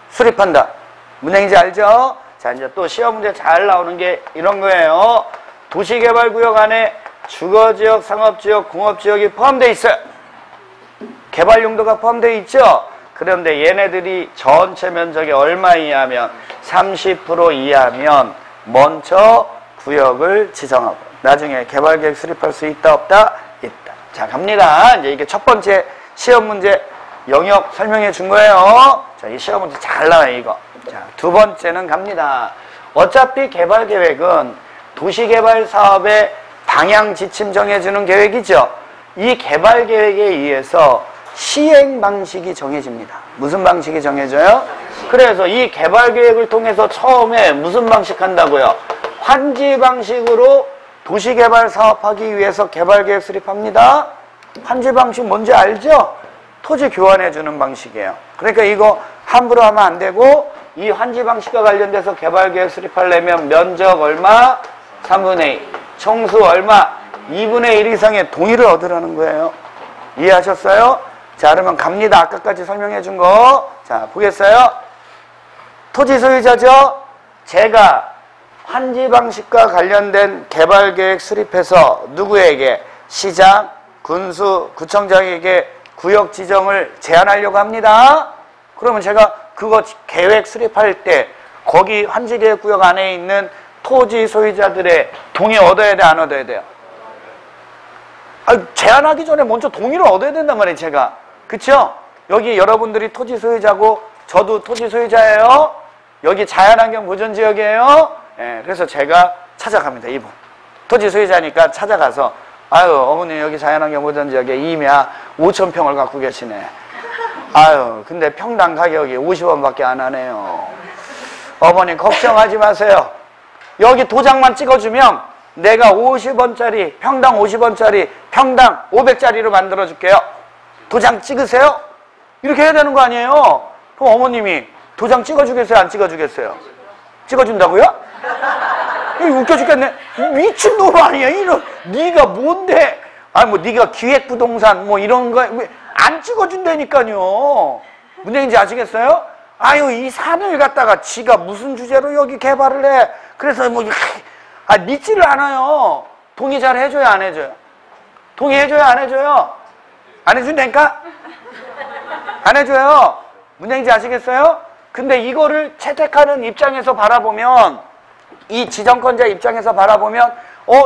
수립한다. 무슨 얘기인지 알죠? 자, 이제 또 시험 문제 잘 나오는 게 이런 거예요. 도시개발구역 안에 주거지역, 상업지역, 공업지역이 포함되어 있어요. 개발 용도가 포함되어 있죠? 그런데 얘네들이 전체 면적이 얼마 이하면 30% 이하면 먼저 구역을 지정하고 나중에 개발계획 수립할 수 있다 없다? 있다. 자, 갑니다. 이제 이게 첫 번째 시험 문제 영역 설명해 준 거예요. 자, 이 시험 문제 잘 나와요, 이거. 자, 두 번째는 갑니다. 어차피 개발계획은 도시개발 사업의 방향 지침 정해주는 계획이죠. 이 개발계획에 의해서 시행 방식이 정해집니다. 무슨 방식이 정해져요? 그래서 이 개발계획을 통해서 처음에 무슨 방식 한다고요? 환지 방식으로 도시개발 사업하기 위해서 개발계획 수립합니다. 환지 방식 뭔지 알죠? 토지 교환해주는 방식이에요. 그러니까 이거 함부로 하면 안 되고 이 환지 방식과 관련돼서 개발계획 수립하려면 면적 얼마? 3분의 2. 총수 얼마? 2분의 1 이상의 동의를 얻으라는 거예요. 이해하셨어요? 자, 그러면 갑니다. 아까까지 설명해 준 거. 자, 보겠어요? 토지 소유자죠? 제가 환지 방식과 관련된 개발계획 수립해서 누구에게? 시장, 군수, 구청장에게 구역 지정을 제안하려고 합니다. 그러면 제가 그거 계획 수립할 때 거기 환지계획구역 안에 있는 토지 소유자들의 동의 얻어야 돼, 안 얻어야 돼요? 제안하기 전에 먼저 동의를 얻어야 된단 말이에요, 제가. 그쵸? 여기 여러분들이 토지 소유자고 저도 토지 소유자예요. 여기 자연환경 보존지역이에요. 예, 그래서 제가 찾아갑니다, 이분. 토지 소유자니까 찾아가서 아유, 어머니 여기 자연환경 보존지역에 임야 5,000평을 갖고 계시네. 아유, 근데 평당 가격이 50원밖에 안 하네요. 어머니 걱정하지 마세요. 여기 도장만 찍어주면 내가 50원짜리, 평당 50원짜리, 평당 500짜리로 만들어줄게요. 도장 찍으세요? 이렇게 해야 되는 거 아니에요? 그럼 어머님이 도장 찍어주겠어요? 안 찍어주겠어요? 찍어준다고요? 웃겨 죽겠네. 미친놈 아니야? 이런, 네가 뭔데? 아니, 뭐, 네가 기획부동산, 뭐, 이런 거, 안 찍어준다니까요. 무슨 얘기인지 아시겠어요? 아유, 이 산을 갖다가 지가 무슨 주제로 여기 개발을 해. 그래서 뭐, 믿지를 않아요. 동의 잘 해줘요, 안 해줘요? 동의해줘요, 안 해줘요? 안 해준다니까? 안 해줘요. 무슨 얘기인지 아시겠어요? 근데 이거를 채택하는 입장에서 바라보면, 이 지정권자 입장에서 바라보면,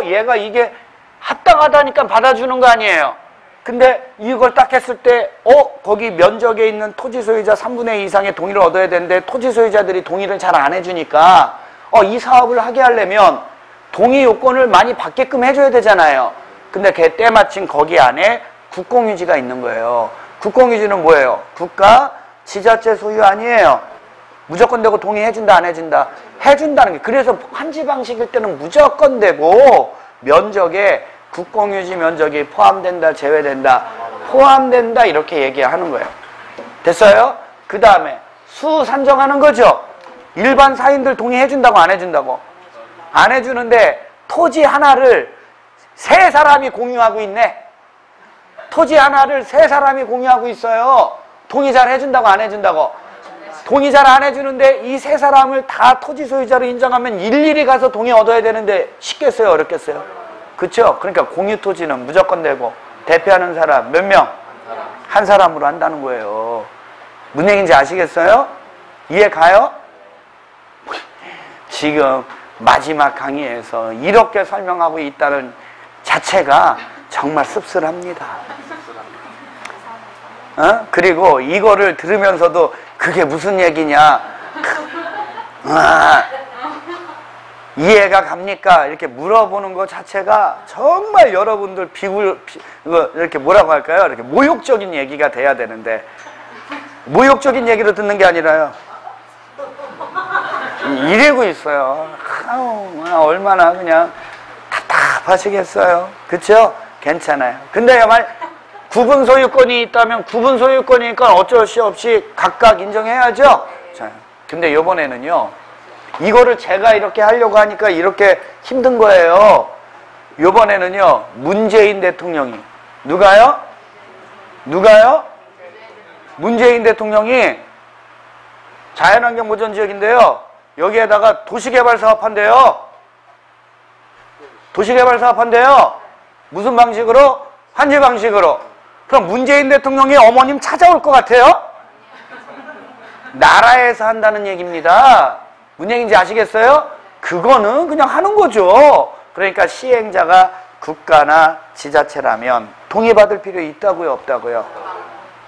얘가 이게 합당하다니까 받아주는 거 아니에요? 근데 이걸 딱 했을 때, 거기 면적에 있는 토지 소유자 3분의 2 이상의 동의를 얻어야 되는데, 토지 소유자들이 동의를 잘 안 해주니까, 이 사업을 하게 하려면 동의 요건을 많이 받게끔 해줘야 되잖아요. 근데 걔 때마침 거기 안에 국공유지가 있는 거예요. 국공유지는 뭐예요? 국가, 지자체 소유 아니에요. 무조건 되고 동의해준다, 안 해준다? 해준다는 게. 그래서 환지 방식일 때는 무조건 되고 면적에 국공유지 면적이 포함된다, 제외된다, 포함된다 이렇게 얘기하는 거예요. 됐어요? 그 다음에 수 산정하는 거죠. 일반 사인들 동의해준다고 안 해준다고? 안 해주는데 토지 하나를 세 사람이 공유하고 있네. 토지 하나를 세 사람이 공유하고 있어요. 동의 잘 해준다고 안 해준다고? 동의 잘 안 해주는데 이 세 사람을 다 토지 소유자로 인정하면 일일이 가서 동의 얻어야 되는데 쉽겠어요, 어렵겠어요? 그쵸? 그러니까 공유 토지는 무조건 되고 대표하는 사람 몇 명? 한 사람으로 한다는 거예요. 무슨 얘기인지 아시겠어요? 이해 가요? 지금 마지막 강의에서 이렇게 설명하고 있다는 자체가 정말 씁쓸합니다. 그리고 이거를 들으면서도 그게 무슨 얘기냐, 이해가 갑니까? 이렇게 물어보는 것 자체가 정말 여러분들 이렇게 뭐라고 할까요? 이렇게 모욕적인 얘기가 돼야 되는데, 모욕적인 얘기를 듣는 게 아니라요, 이러고 있어요. 얼마나 그냥 답답하시겠어요. 그쵸? 괜찮아요. 근데 구분 소유권이 있다면 구분 소유권이니까 어쩔 수 없이 각각 인정해야죠. 자, 근데 이번에는요, 이거를 제가 이렇게 하려고 하니까 이렇게 힘든 거예요. 요번에는요, 문재인 대통령이. 누가요? 누가요? 문재인 대통령이 자연환경 보전 지역인데요. 여기에다가 도시개발 사업한대요. 도시개발 사업한대요. 무슨 방식으로? 한지 방식으로. 그럼 문재인 대통령이 어머님 찾아올 것 같아요? 나라에서 한다는 얘기입니다. 무슨 얘기인지 아시겠어요? 그거는 그냥 하는 거죠. 그러니까 시행자가 국가나 지자체라면 동의받을 필요 있다고요, 없다고요?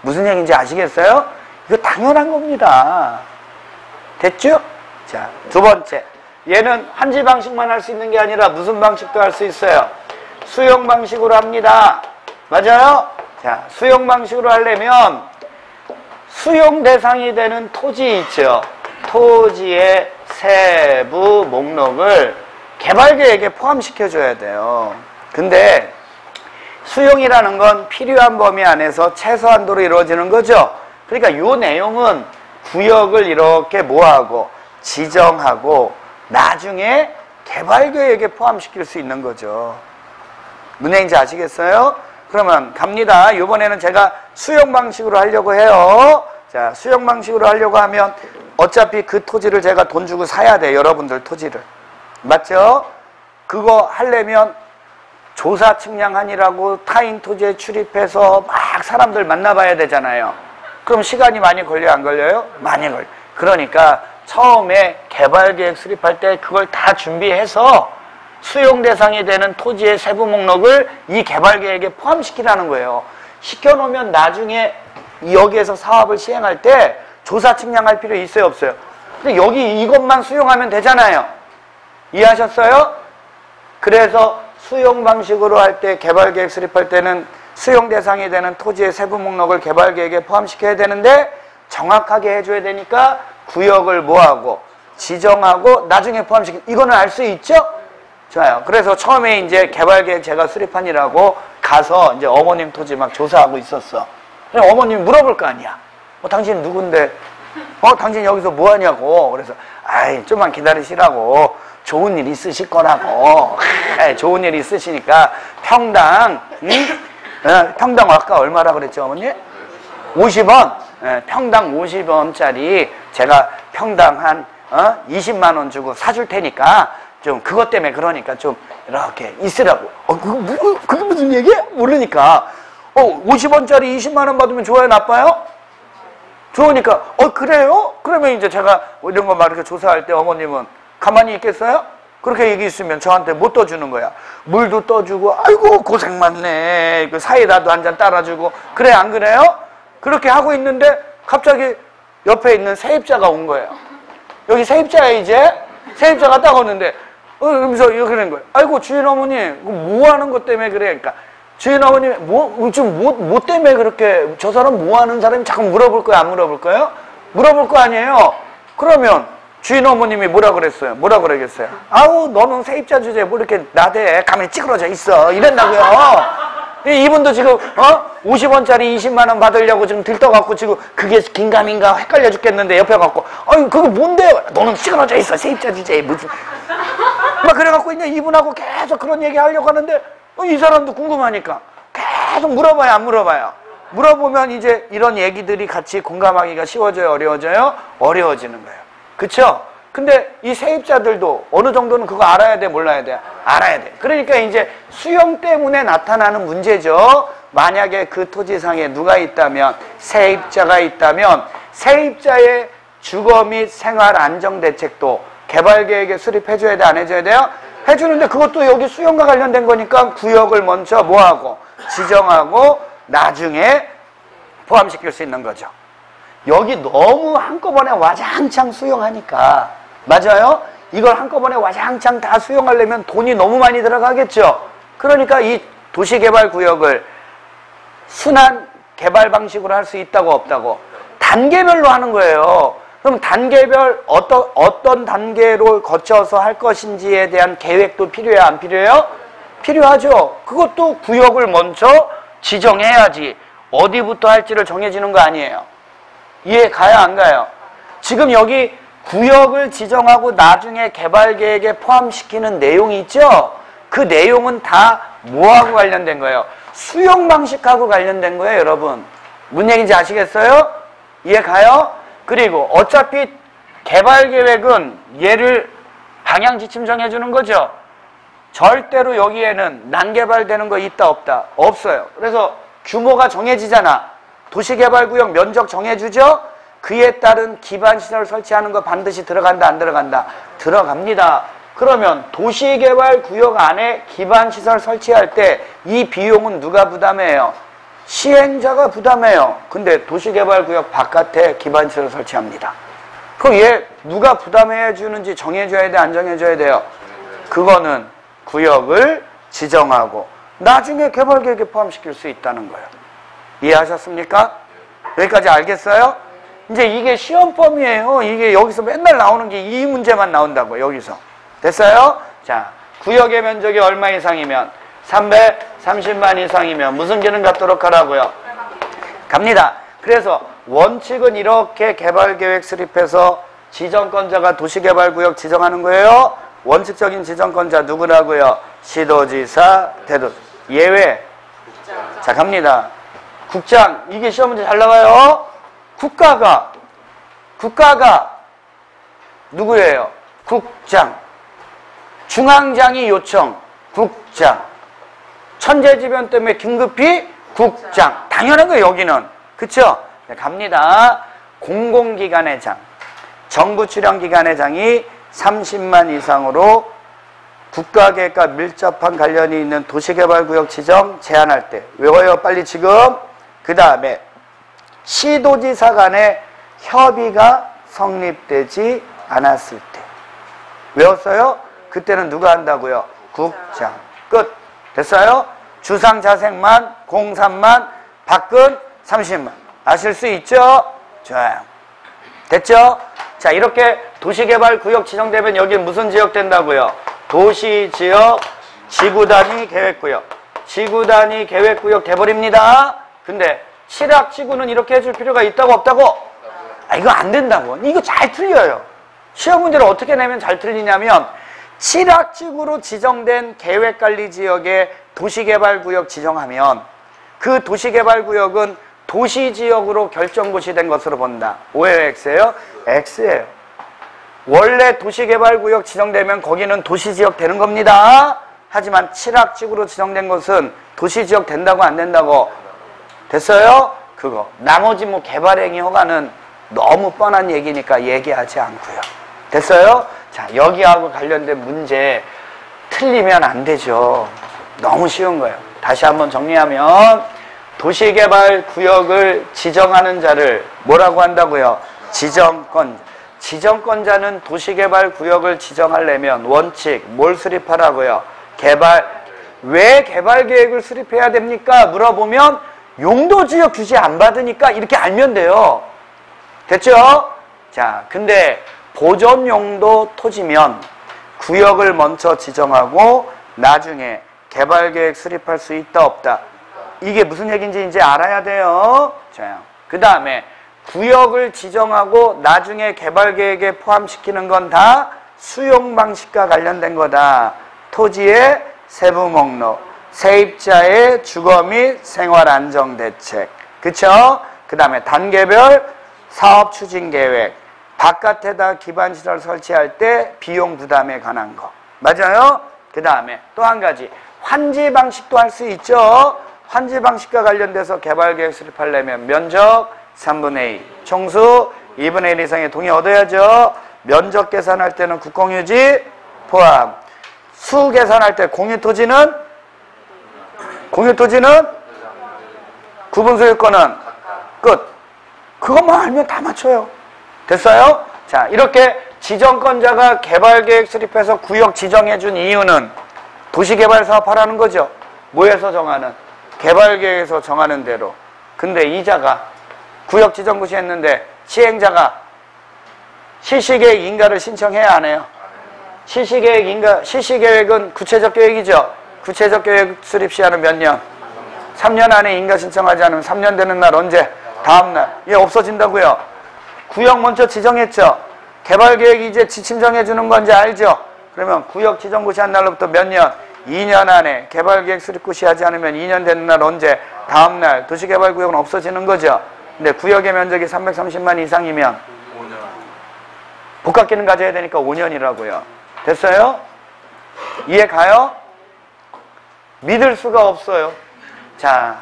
무슨 얘기인지 아시겠어요? 이거 당연한 겁니다. 됐죠? 자, 두 번째. 얘는 한지 방식만 할 수 있는 게 아니라 무슨 방식도 할 수 있어요? 수용 방식으로 합니다. 맞아요? 자, 수용 방식으로 하려면 수용 대상이 되는 토지 있죠. 토지의 세부 목록을 개발계획에 포함시켜줘야 돼요. 근데 수용이라는 건 필요한 범위 안에서 최소한도로 이루어지는 거죠. 그러니까 이 내용은 구역을 이렇게 뭐하고 지정하고 나중에 개발계획에 포함시킬 수 있는 거죠. 무슨 얘기인지 아시겠어요? 그러면 갑니다. 이번에는 제가 수용 방식으로 하려고 해요. 자, 수용 방식으로 하려고 하면 어차피 그 토지를 제가 돈 주고 사야 돼요. 여러분들 토지를. 맞죠? 그거 하려면 조사 측량하니라고 타인 토지에 출입해서 막 사람들 만나봐야 되잖아요. 그럼 시간이 많이 걸려요? 안 걸려요? 많이 걸려요. 그러니까 처음에 개발계획 수립할 때 그걸 다 준비해서 수용 대상이 되는 토지의 세부 목록을 이 개발계획에 포함시키라는 거예요. 시켜놓으면 나중에 여기에서 사업을 시행할 때 조사 측량할 필요 있어요, 없어요? 근데 여기 이것만 수용하면 되잖아요. 이해하셨어요? 그래서 수용 방식으로 할 때 개발계획 수립할 때는 수용 대상이 되는 토지의 세부 목록을 개발계획에 포함시켜야 되는데 정확하게 해줘야 되니까 구역을 뭐하고 지정하고 나중에 포함시키는 이거는 알 수 있죠? 좋아요. 그래서 처음에 이제 개발계획 제가 수립하니라고 가서 이제 어머님 토지 막 조사하고 있었어. 그냥 어머님이 물어볼 거 아니야. 당신 누군데? 당신 여기서 뭐 하냐고. 그래서 아이 좀만 기다리시라고. 좋은 일 있으실 거라고. 좋은 일 있으시니까 평당 평당 아까 얼마라 그랬죠, 어머니? 50원. 평당 50원짜리 제가 평당 한 20만 원 주고 사줄 테니까 좀 그것 때문에 그러니까 좀 이렇게 있으라고. 그게 무슨 얘기야? 모르니까. 50원짜리 20만 원 받으면 좋아요, 나빠요? 좋으니까 그래요? 그러면 이제 제가 이런 거 막 이렇게 조사할 때 어머님은 가만히 있겠어요? 그렇게 얘기 있으면 저한테 못 떠주는 거야. 물도 떠주고 아이고 고생 많네. 그 사이다도 한 잔 따라주고. 그래 안 그래요? 그렇게 하고 있는데 갑자기 옆에 있는 세입자가 온 거예요. 여기 세입자야 이제. 세입자가 딱 오는데 그러면서 이렇게 된 거예요. 아이고 주인 어머니 뭐 하는 것 때문에 그래. 그러니까 주인 어머니 뭐 때문에 그렇게 저 사람 뭐 하는 사람이 자꾸 물어볼 거야 안 물어볼 거예요? 물어볼 거 아니에요. 그러면 주인 어머님이 뭐라 그랬어요? 뭐라 그러겠어요? 아우 너는 세입자 주제에 뭐 이렇게 나대 가만히 찌그러져 있어 이랬다고요. 이분도 지금 50원짜리 20만 원 받으려고 지금 들떠갖고 지금 그게 긴가민가 헷갈려 죽겠는데 옆에 갖고 아유 그거 뭔데? 너는 찌그러져 있어 세입자 주제에 무슨 막 그래갖고 이제 이분하고 계속 그런 얘기 하려고 하는데 이 사람도 궁금하니까 계속 물어봐요 안 물어봐요? 물어보면 이제 이런 얘기들이 같이 공감하기가 쉬워져요 어려워져요? 어려워지는 거예요. 그쵸? 근데 이 세입자들도 어느 정도는 그거 알아야 돼 몰라야 돼? 알아야 돼. 그러니까 이제 수용 때문에 나타나는 문제죠. 만약에 그 토지상에 누가 있다면 세입자가 있다면 세입자의 주거 및 생활 안정 대책도 개발계획에 수립해줘야 돼 안 해줘야 돼요? 해주는데 그것도 여기 수용과 관련된 거니까 구역을 먼저 뭐하고 지정하고 나중에 포함시킬 수 있는 거죠. 여기 너무 한꺼번에 와장창 수용하니까 맞아요? 이걸 한꺼번에 와장창 다 수용하려면 돈이 너무 많이 들어가겠죠. 그러니까 이 도시개발구역을 순환 개발 방식으로 할 수 있다고 없다고? 단계별로 하는 거예요. 그럼 단계별 어떤 단계로 거쳐서 할 것인지에 대한 계획도 필요해요? 안 필요해요? 필요하죠. 그것도 구역을 먼저 지정해야지 어디부터 할지를 정해지는 거 아니에요. 이해 가요 안 가요? 지금 여기 구역을 지정하고 나중에 개발계획에 포함시키는 내용이 있죠? 그 내용은 다 뭐하고 관련된 거예요? 수용 방식하고 관련된 거예요, 여러분. 무슨 얘기인지 아시겠어요? 이해 가요? 그리고 어차피 개발계획은 얘를 방향 지침 정해주는 거죠. 절대로 여기에는 난개발되는 거 있다 없다? 없어요. 그래서 규모가 정해지잖아. 도시개발구역 면적 정해주죠? 그에 따른 기반시설 설치하는 거 반드시 들어간다 안 들어간다? 들어갑니다. 그러면 도시개발구역 안에 기반시설 설치할 때 이 비용은 누가 부담해요? 시행자가 부담해요. 근데 도시개발구역 바깥에 기반시설 설치합니다. 그럼 얘 누가 부담해 주는지 정해줘야 돼, 안 정해줘야 돼요? 그거는 구역을 지정하고 나중에 개발계획에 포함시킬 수 있다는 거예요. 이해하셨습니까? 여기까지 알겠어요? 이제 이게 시험범위예요. 이게 여기서 맨날 나오는 게 이 문제만 나온다고요. 여기서. 됐어요? 자, 구역의 면적이 얼마 이상이면 330만 이상이면 무슨 기능 갖도록 하라고요? 갑니다. 그래서 원칙은 이렇게 개발계획 수립해서 지정권자가 도시개발구역 지정하는 거예요. 원칙적인 지정권자 누구라고요? 시도지사, 대도시. 예외. 자, 갑니다. 국장. 이게 시험 문제 잘 나와요. 국가가 누구예요? 국장. 중앙장이 요청. 국장. 천재지변 때문에 긴급히 국장. 당연한 거예요, 여기는. 그쵸? 네, 갑니다. 공공기관의 장. 정부 출연기관의 장이 30만 이상으로 국가계획과 밀접한 관련이 있는 도시개발구역 지정 제한할 때. 외워요, 빨리 지금. 그 다음에 시도지사 간의 협의가 성립되지 않았을 때. 외웠어요? 그때는 누가 한다고요? 국장. 끝. 됐어요? 주상자생만, 공산만, 밖은 30만. 아실 수 있죠? 좋아요. 됐죠? 자, 이렇게 도시개발구역 지정되면 여기 무슨 지역 된다고요? 도시지역, 지구단위 계획구역. 지구단위 계획구역 돼버립니다. 근데 칠학지구는 이렇게 해줄 필요가 있다고 없다고? 아, 이거 안 된다고. 이거 잘 틀려요. 시험 문제를 어떻게 내면 잘 틀리냐면 칠학지구로 지정된 계획관리지역에 도시개발구역 지정하면 그 도시개발구역은 도시지역으로 결정고시 된 것으로 본다. 오해요, X예요? X예요. 원래 도시개발구역 지정되면 거기는 도시지역 되는 겁니다. 하지만 칠학지구로 지정된 것은 도시지역 된다고 안 된다고? 됐어요? 그거. 나머지 뭐 개발행위 허가는 너무 뻔한 얘기니까 얘기하지 않고요. 됐어요? 자, 여기하고 관련된 문제 틀리면 안 되죠. 너무 쉬운 거예요. 다시 한번 정리하면 도시개발구역을 지정하는 자를 뭐라고 한다고요? 지정권자. 지정권자는 도시개발구역을 지정하려면 원칙 뭘 수립하라고요? 왜 개발계획을 수립해야 됩니까? 물어보면 용도지역 규제 안 받으니까 이렇게 알면 돼요. 됐죠? 자, 근데 보존용도 토지면 구역을 먼저 지정하고 나중에 개발계획 수립할 수 있다 없다? 이게 무슨 얘기인지 이제 알아야 돼요. 자, 그 다음에 구역을 지정하고 나중에 개발계획에 포함시키는 건 다 수용방식과 관련된 거다. 토지의 세부 목록, 세입자의 주거 및 생활안정대책. 그쵸? 그 다음에 단계별 사업추진계획, 바깥에다 기반시설 설치할 때 비용 부담에 관한 거. 맞아요? 그 다음에 또 한 가지 환지 방식도 할 수 있죠. 환지 방식과 관련돼서 개발계획 수립하려면 면적 3분의 2, 총수 2분의 1 이상의 동의 얻어야죠. 면적 계산할 때는 국공유지 포함. 수 계산할 때 공유토지는 구분소유권은 끝. 그것만 알면 다 맞춰요. 됐어요? 자, 이렇게 지정권자가 개발계획 수립해서 구역 지정해준 이유는 도시개발 사업하라는 거죠. 뭐에서 정하는? 개발계획에서 정하는 대로. 근데 이자가 구역 지정고시 했는데 시행자가 실시계획 인가를 신청해야 안 해요? 실시계획은 구체적 계획이죠. 구체적 계획 수립 시한은 몇 년? 3년 안에 인가 신청하지 않으면 3년 되는 날 언제? 다음 날. 얘 없어진다고요. 구역 먼저 지정했죠. 개발계획 이제 지침 정해주는 건지 알죠? 그러면 구역 지정 고시한 날로부터 몇 년? 2년 안에 개발계획 수립 고시하지 않으면 2년 되는 날 언제? 다음 날 도시개발구역은 없어지는 거죠. 근데 구역의 면적이 330만 이상이면 5년. 복합기능 가져야 되니까 5년이라고요. 됐어요? 이해 가요? 믿을 수가 없어요. 자,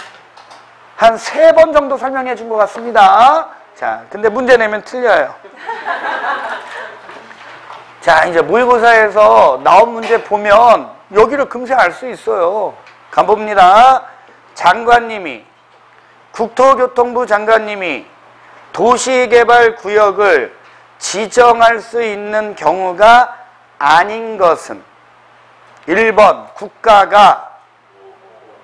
한 3번 정도 설명해 준 것 같습니다. 자, 근데 문제 내면 틀려요. 자, 이제 모의고사에서 나온 문제 보면 여기를 금세 알 수 있어요. 가봅니다. 장관님이, 국토교통부 장관님이 도시개발구역을 지정할 수 있는 경우가 아닌 것은 1번 국가가,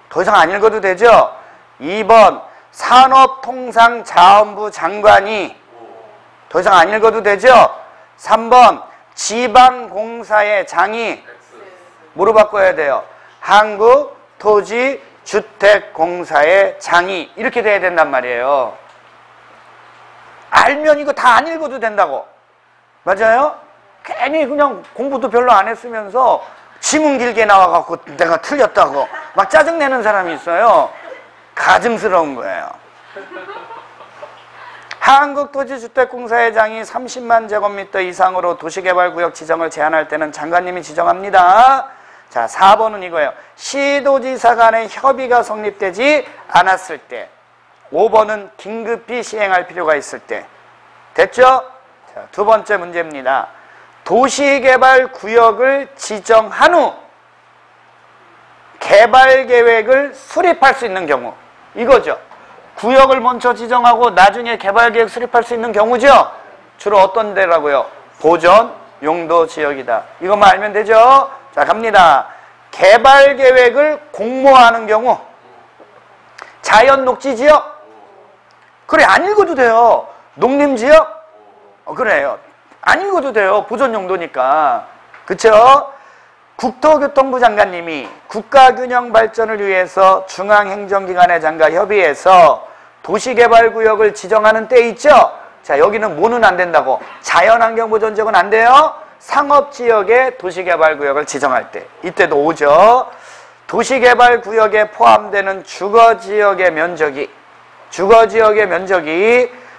더 이상 안 읽어도 되죠? 2번 산업통상자원부 장관이, 더 이상 안 읽어도 되죠? 3번 지방공사의 장이, 뭐로 바꿔야 돼요? 한국토지주택공사의 장이, 이렇게 돼야 된단 말이에요. 알면 이거 다 안 읽어도 된다고. 맞아요? 괜히 그냥 공부도 별로 안 했으면서 지문 길게 나와갖고 내가 틀렸다고 막 짜증내는 사람이 있어요. 가증스러운 거예요. 한국토지주택공사의 장이 30만 제곱미터 이상으로 도시개발구역 지정을 제한할 때는 장관님이 지정합니다. 자, 4번은 이거예요. 시도지사 간의 협의가 성립되지 않았을 때. 5번은 긴급히 시행할 필요가 있을 때. 됐죠? 자, 두 번째 문제입니다. 도시개발구역을 지정한 후 개발계획을 수립할 수 있는 경우, 이거죠. 구역을 먼저 지정하고 나중에 개발계획 수립할 수 있는 경우죠. 주로 어떤 데라고요? 보전 용도 지역이다. 이것만 알면 되죠. 자, 갑니다. 개발계획을 공모하는 경우, 자연 녹지지역, 그래, 안 읽어도 돼요. 농림지역, 그래요. 안 읽어도 돼요. 보전 용도니까. 그쵸? 국토교통부 장관님이 국가균형 발전을 위해서 중앙행정기관의 장과 협의해서 도시개발구역을 지정하는 때 있죠? 자, 여기는 뭐는 안 된다고? 자연환경보전지역은 안 돼요? 상업지역에 도시개발구역을 지정할 때. 이때도 오죠. 도시개발구역에 포함되는 주거지역의 면적이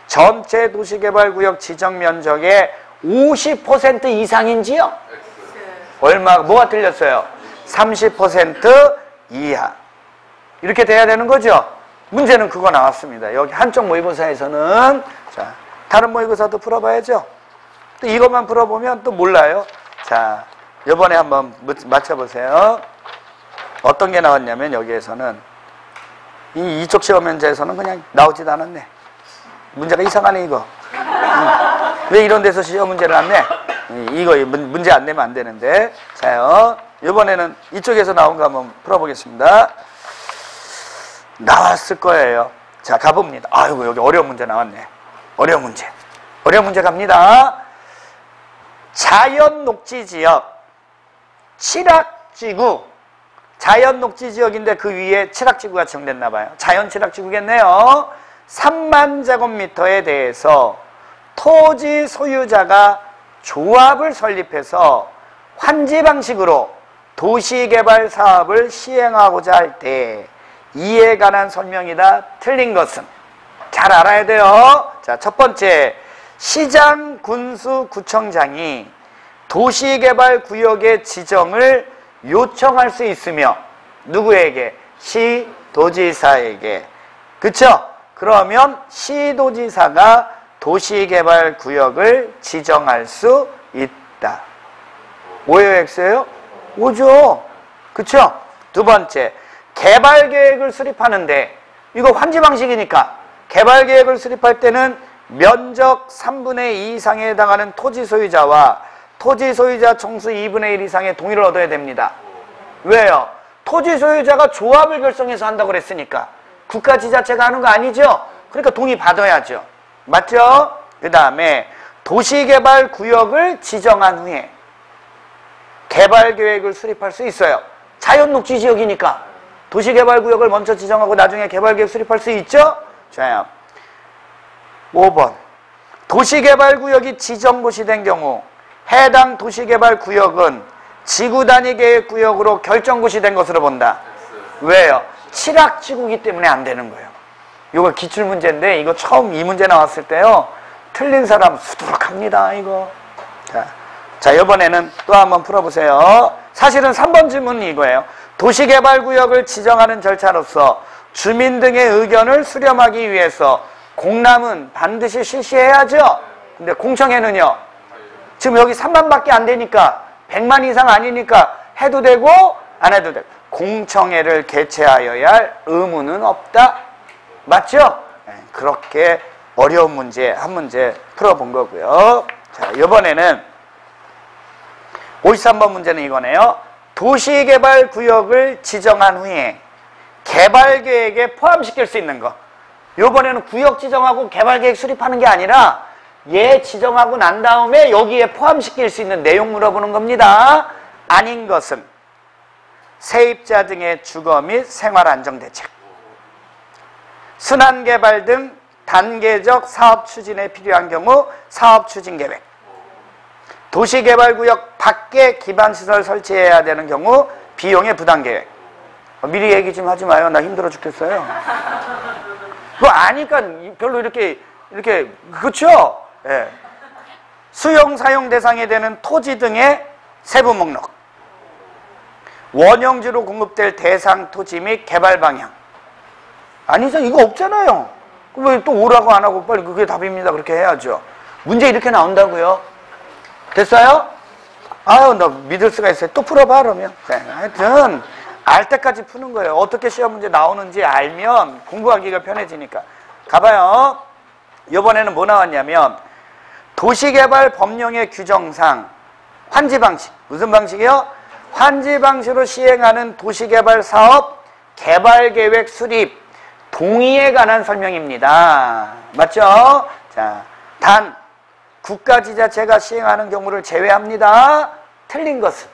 전체 도시개발구역 지정 면적의 50% 이상인지요? 얼마, 뭐가 틀렸어요? 30% 이하. 이렇게 돼야 되는 거죠? 문제는 그거 나왔습니다. 여기 한쪽 모의고사에서는. 자, 다른 모의고사도 풀어봐야죠. 또 이것만 풀어보면 또 몰라요. 자, 이번에 한번 맞춰보세요. 어떤 게 나왔냐면 여기에서는 이쪽 시험 문제에서는 그냥 나오지도 않았네. 문제가 이상하네 이거. 왜 이런 데서 시험 문제를 안 내? 이거 문제 안 내면 안 되는데. 자요, 이번에는 이쪽에서 나온 거 한번 풀어보겠습니다. 나왔을 거예요. 자, 가봅니다. 아이고, 여기 어려운 문제 나왔네. 어려운 문제 갑니다. 자연 녹지지역, 칠학지구. 자연 녹지지역인데 그 위에 칠학지구가 지정됐나 봐요. 자연 칠학지구겠네요. 3만 제곱미터에 대해서 토지 소유자가 조합을 설립해서 환지 방식으로 도시개발 사업을 시행하고자 할 때 이에 관한 설명이다. 틀린 것은 잘 알아야 돼요. 자, 첫 번째, 시장, 군수, 구청장이 도시개발 구역의 지정을 요청할 수 있으며 누구에게? 시도지사에게. 그쵸? 그러면 시도지사가 도시개발구역을 지정할 수 있다. 오예요, X예요? 오죠. 그쵸? 두 번째, 개발계획을 수립하는데, 이거 환지 방식이니까 개발계획을 수립할 때는 면적 3분의 2 이상에 해당하는 토지 소유자와 토지 소유자 총수 2분의 1 이상의 동의를 얻어야 됩니다. 왜요? 토지 소유자가 조합을 결성해서 한다고 그랬으니까. 국가 지자체가 하는 거 아니죠? 그러니까 동의 받아야죠. 맞죠? 그 다음에 도시개발구역을 지정한 후에 개발계획을 수립할 수 있어요. 자연녹지지역이니까 도시개발구역을 먼저 지정하고 나중에 개발계획 수립할 수 있죠? 좋아요. 5번, 도시개발구역이 지정고시 된 경우 해당 도시개발구역은 지구단위계획구역으로 결정고시 된 것으로 본다. 왜요? 칠학지구이기 때문에 안 되는 거예요. 이거 기출문제인데 이거 처음 이 문제 나왔을 때요. 틀린 사람 수두룩합니다. 이거. 자, 이번에는 또 한번 풀어보세요. 사실은 3번 질문은 이거예요. 도시개발구역을 지정하는 절차로서 주민 등의 의견을 수렴하기 위해서 공람은 반드시 실시해야죠. 근데 공청회는요. 지금 여기 3만밖에 안 되니까 100만 이상 아니니까 해도 되고 안 해도 되고 공청회를 개최하여야 할 의무는 없다. 맞죠? 네, 그렇게 어려운 문제 한 문제 풀어본 거고요. 자, 이번에는 53번 문제는 이거네요. 도시개발구역을 지정한 후에 개발계획에 포함시킬 수 있는 거. 이번에는 구역 지정하고 개발계획 수립하는 게 아니라 얘 지정하고 난 다음에 여기에 포함시킬 수 있는 내용 물어보는 겁니다. 아닌 것은 세입자 등의 주거 및 생활안정대책, 순환개발 등 단계적 사업 추진에 필요한 경우 사업추진계획, 도시개발구역 밖에 기반시설 설치해야 되는 경우 비용의 부담계획. 미리 얘기 좀 하지 마요. 나 힘들어 죽겠어요. 그거 아니까 별로 이렇게 그렇죠? 예. 수용 사용 대상이 되는 토지 등의 세부 목록, 원형지로 공급될 대상 토지 및 개발 방향. 아니죠. 이거 없잖아요. 왜 또 오라고 안 하고 빨리 그게 답입니다. 그렇게 해야죠. 문제 이렇게 나온다고요. 됐어요? 아유, 나 믿을 수가 있어요. 또 풀어봐, 그러면. 네, 하여튼 알 때까지 푸는 거예요. 어떻게 시험 문제 나오는지 알면 공부하기가 편해지니까. 가봐요. 이번에는 뭐 나왔냐면 도시개발 법령의 규정상 환지 방식. 무슨 방식이요? 환지 방식으로 시행하는 도시개발 사업 개발계획 수립 동의에 관한 설명입니다. 맞죠? 자, 단 국가지자체가 시행하는 경우를 제외합니다. 틀린 것은.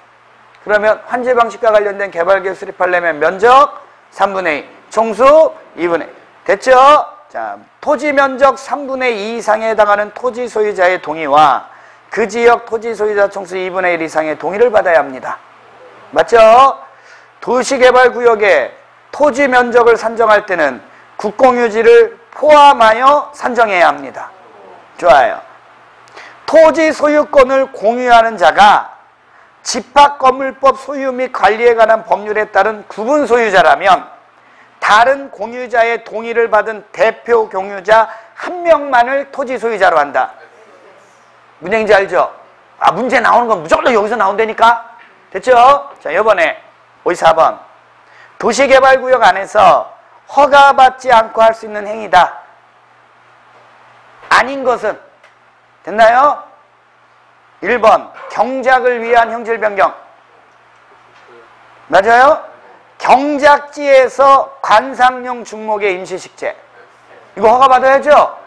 그러면 환지 방식과 관련된 개발계획 수립하려면 면적 3분의 2, 총수 2분의 1. 됐죠? 자, 토지 면적 3분의 2 이상에 해당하는 토지 소유자의 동의와 그 지역 토지 소유자 총수 2분의 1 이상의 동의를 받아야 합니다. 맞죠? 도시개발구역에 토지 면적을 산정할 때는 국공유지를 포함하여 산정해야 합니다. 좋아요. 토지 소유권을 공유하는 자가 집합건물법 소유 및 관리에 관한 법률에 따른 구분 소유자라면 다른 공유자의 동의를 받은 대표 공유자 한 명만을 토지 소유자로 한다. 문제인지 알죠? 아, 문제 나오는 건 무조건 여기서 나온다니까? 됐죠? 자, 이번에 54번. 도시개발구역 안에서 허가받지 않고 할 수 있는 행위다. 아닌 것은? 됐나요? 1번. 경작을 위한 형질 변경. 맞아요? 경작지에서 관상용 중목의 임시식재. 이거 허가받아야죠?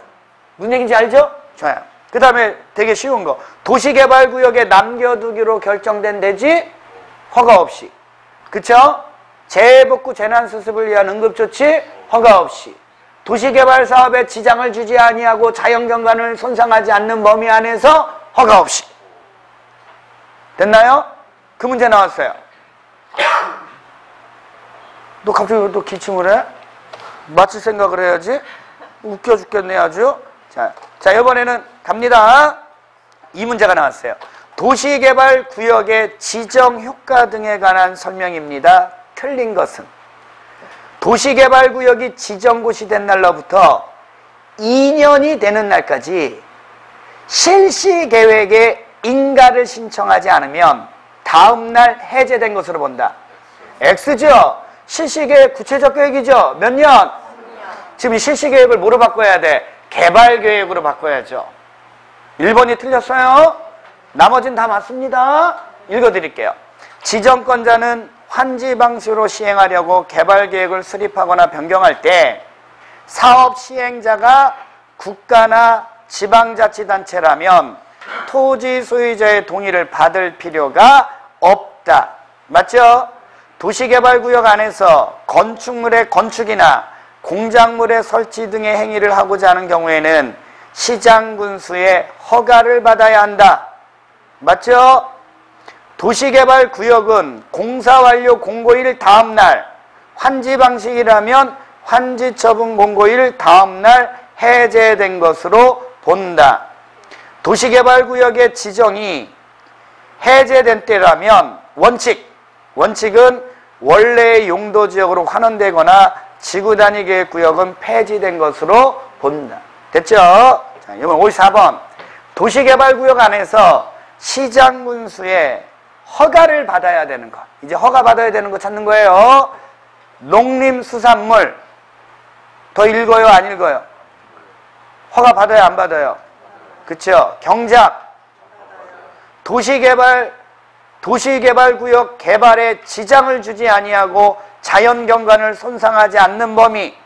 무슨 얘기인지 알죠? 좋아요. 그 다음에 되게 쉬운 거. 도시개발구역에 남겨두기로 결정된 대지 허가 없이. 그쵸? 재해복구 재난수습을 위한 응급조치 허가 없이. 도시개발 사업에 지장을 주지 아니하고 자연경관을 손상하지 않는 범위 안에서 허가 없이. 됐나요? 그 문제 나왔어요. 너 갑자기 또 기침을 해? 맞출 생각을 해야지. 웃겨 죽겠네 아주. 자, 이번에는 갑니다. 이 문제가 나왔어요. 도시개발구역의 지정효과 등에 관한 설명입니다. 틀린 것은 도시개발구역이 지정고시 된 날로부터 2년이 되는 날까지 실시계획에 인가를 신청하지 않으면 다음날 해제된 것으로 본다. X죠? 실시계획 구체적 계획이죠? 몇 년? 지금 이 실시계획을 뭐로 바꿔야 돼? 개발계획으로 바꿔야죠. 1번이 틀렸어요. 나머지는 다 맞습니다. 읽어드릴게요. 지정권자는 환지 방식으로 시행하려고 개발계획을 수립하거나 변경할 때 사업 시행자가 국가나 지방자치단체라면 토지 소유자의 동의를 받을 필요가 없다. 맞죠? 도시개발구역 안에서 건축물의 건축이나 공작물의 설치 등의 행위를 하고자 하는 경우에는 시장군수의 허가를 받아야 한다. 맞죠? 도시개발구역은 공사완료 공고일 다음날, 환지 방식이라면 환지처분 공고일 다음날 해제된 것으로 본다. 도시개발구역의 지정이 해제된 때라면 원칙은 원래의 용도지역으로 환원되거나 지구단위계획구역은 폐지된 것으로 본다. 됐죠? 자, 이번 54번. 도시개발구역 안에서 시장군수의 허가를 받아야 되는 것. 이제 허가 받아야 되는 거 찾는 거예요. 농림수산물. 더 읽어요? 안 읽어요? 허가 받아요? 안 받아요? 그쵸? 경작. 도시개발구역 개발에 지장을 주지 아니하고 자연경관을 손상하지 않는 범위.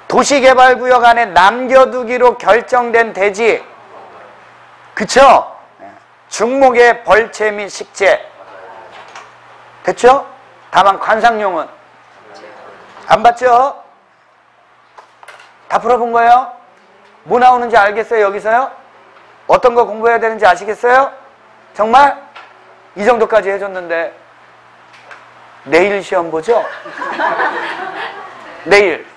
도시개발구역 안에 남겨두기로 결정된 대지. 그쵸? 중목의 벌채 및 식재. 됐죠? 다만 관상용은 안 봤죠? 다 풀어본 거예요? 뭐 나오는지 알겠어요? 여기서요? 어떤 거 공부해야 되는지 아시겠어요? 정말? 이 정도까지 해줬는데 내일 시험 보죠? 내일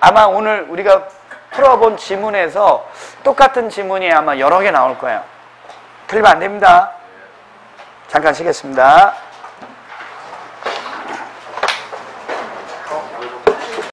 아마 오늘 우리가 풀어본 지문에서 똑같은 지문이 아마 여러 개 나올 거예요. 틀리면 안 됩니다. 잠깐 쉬겠습니다.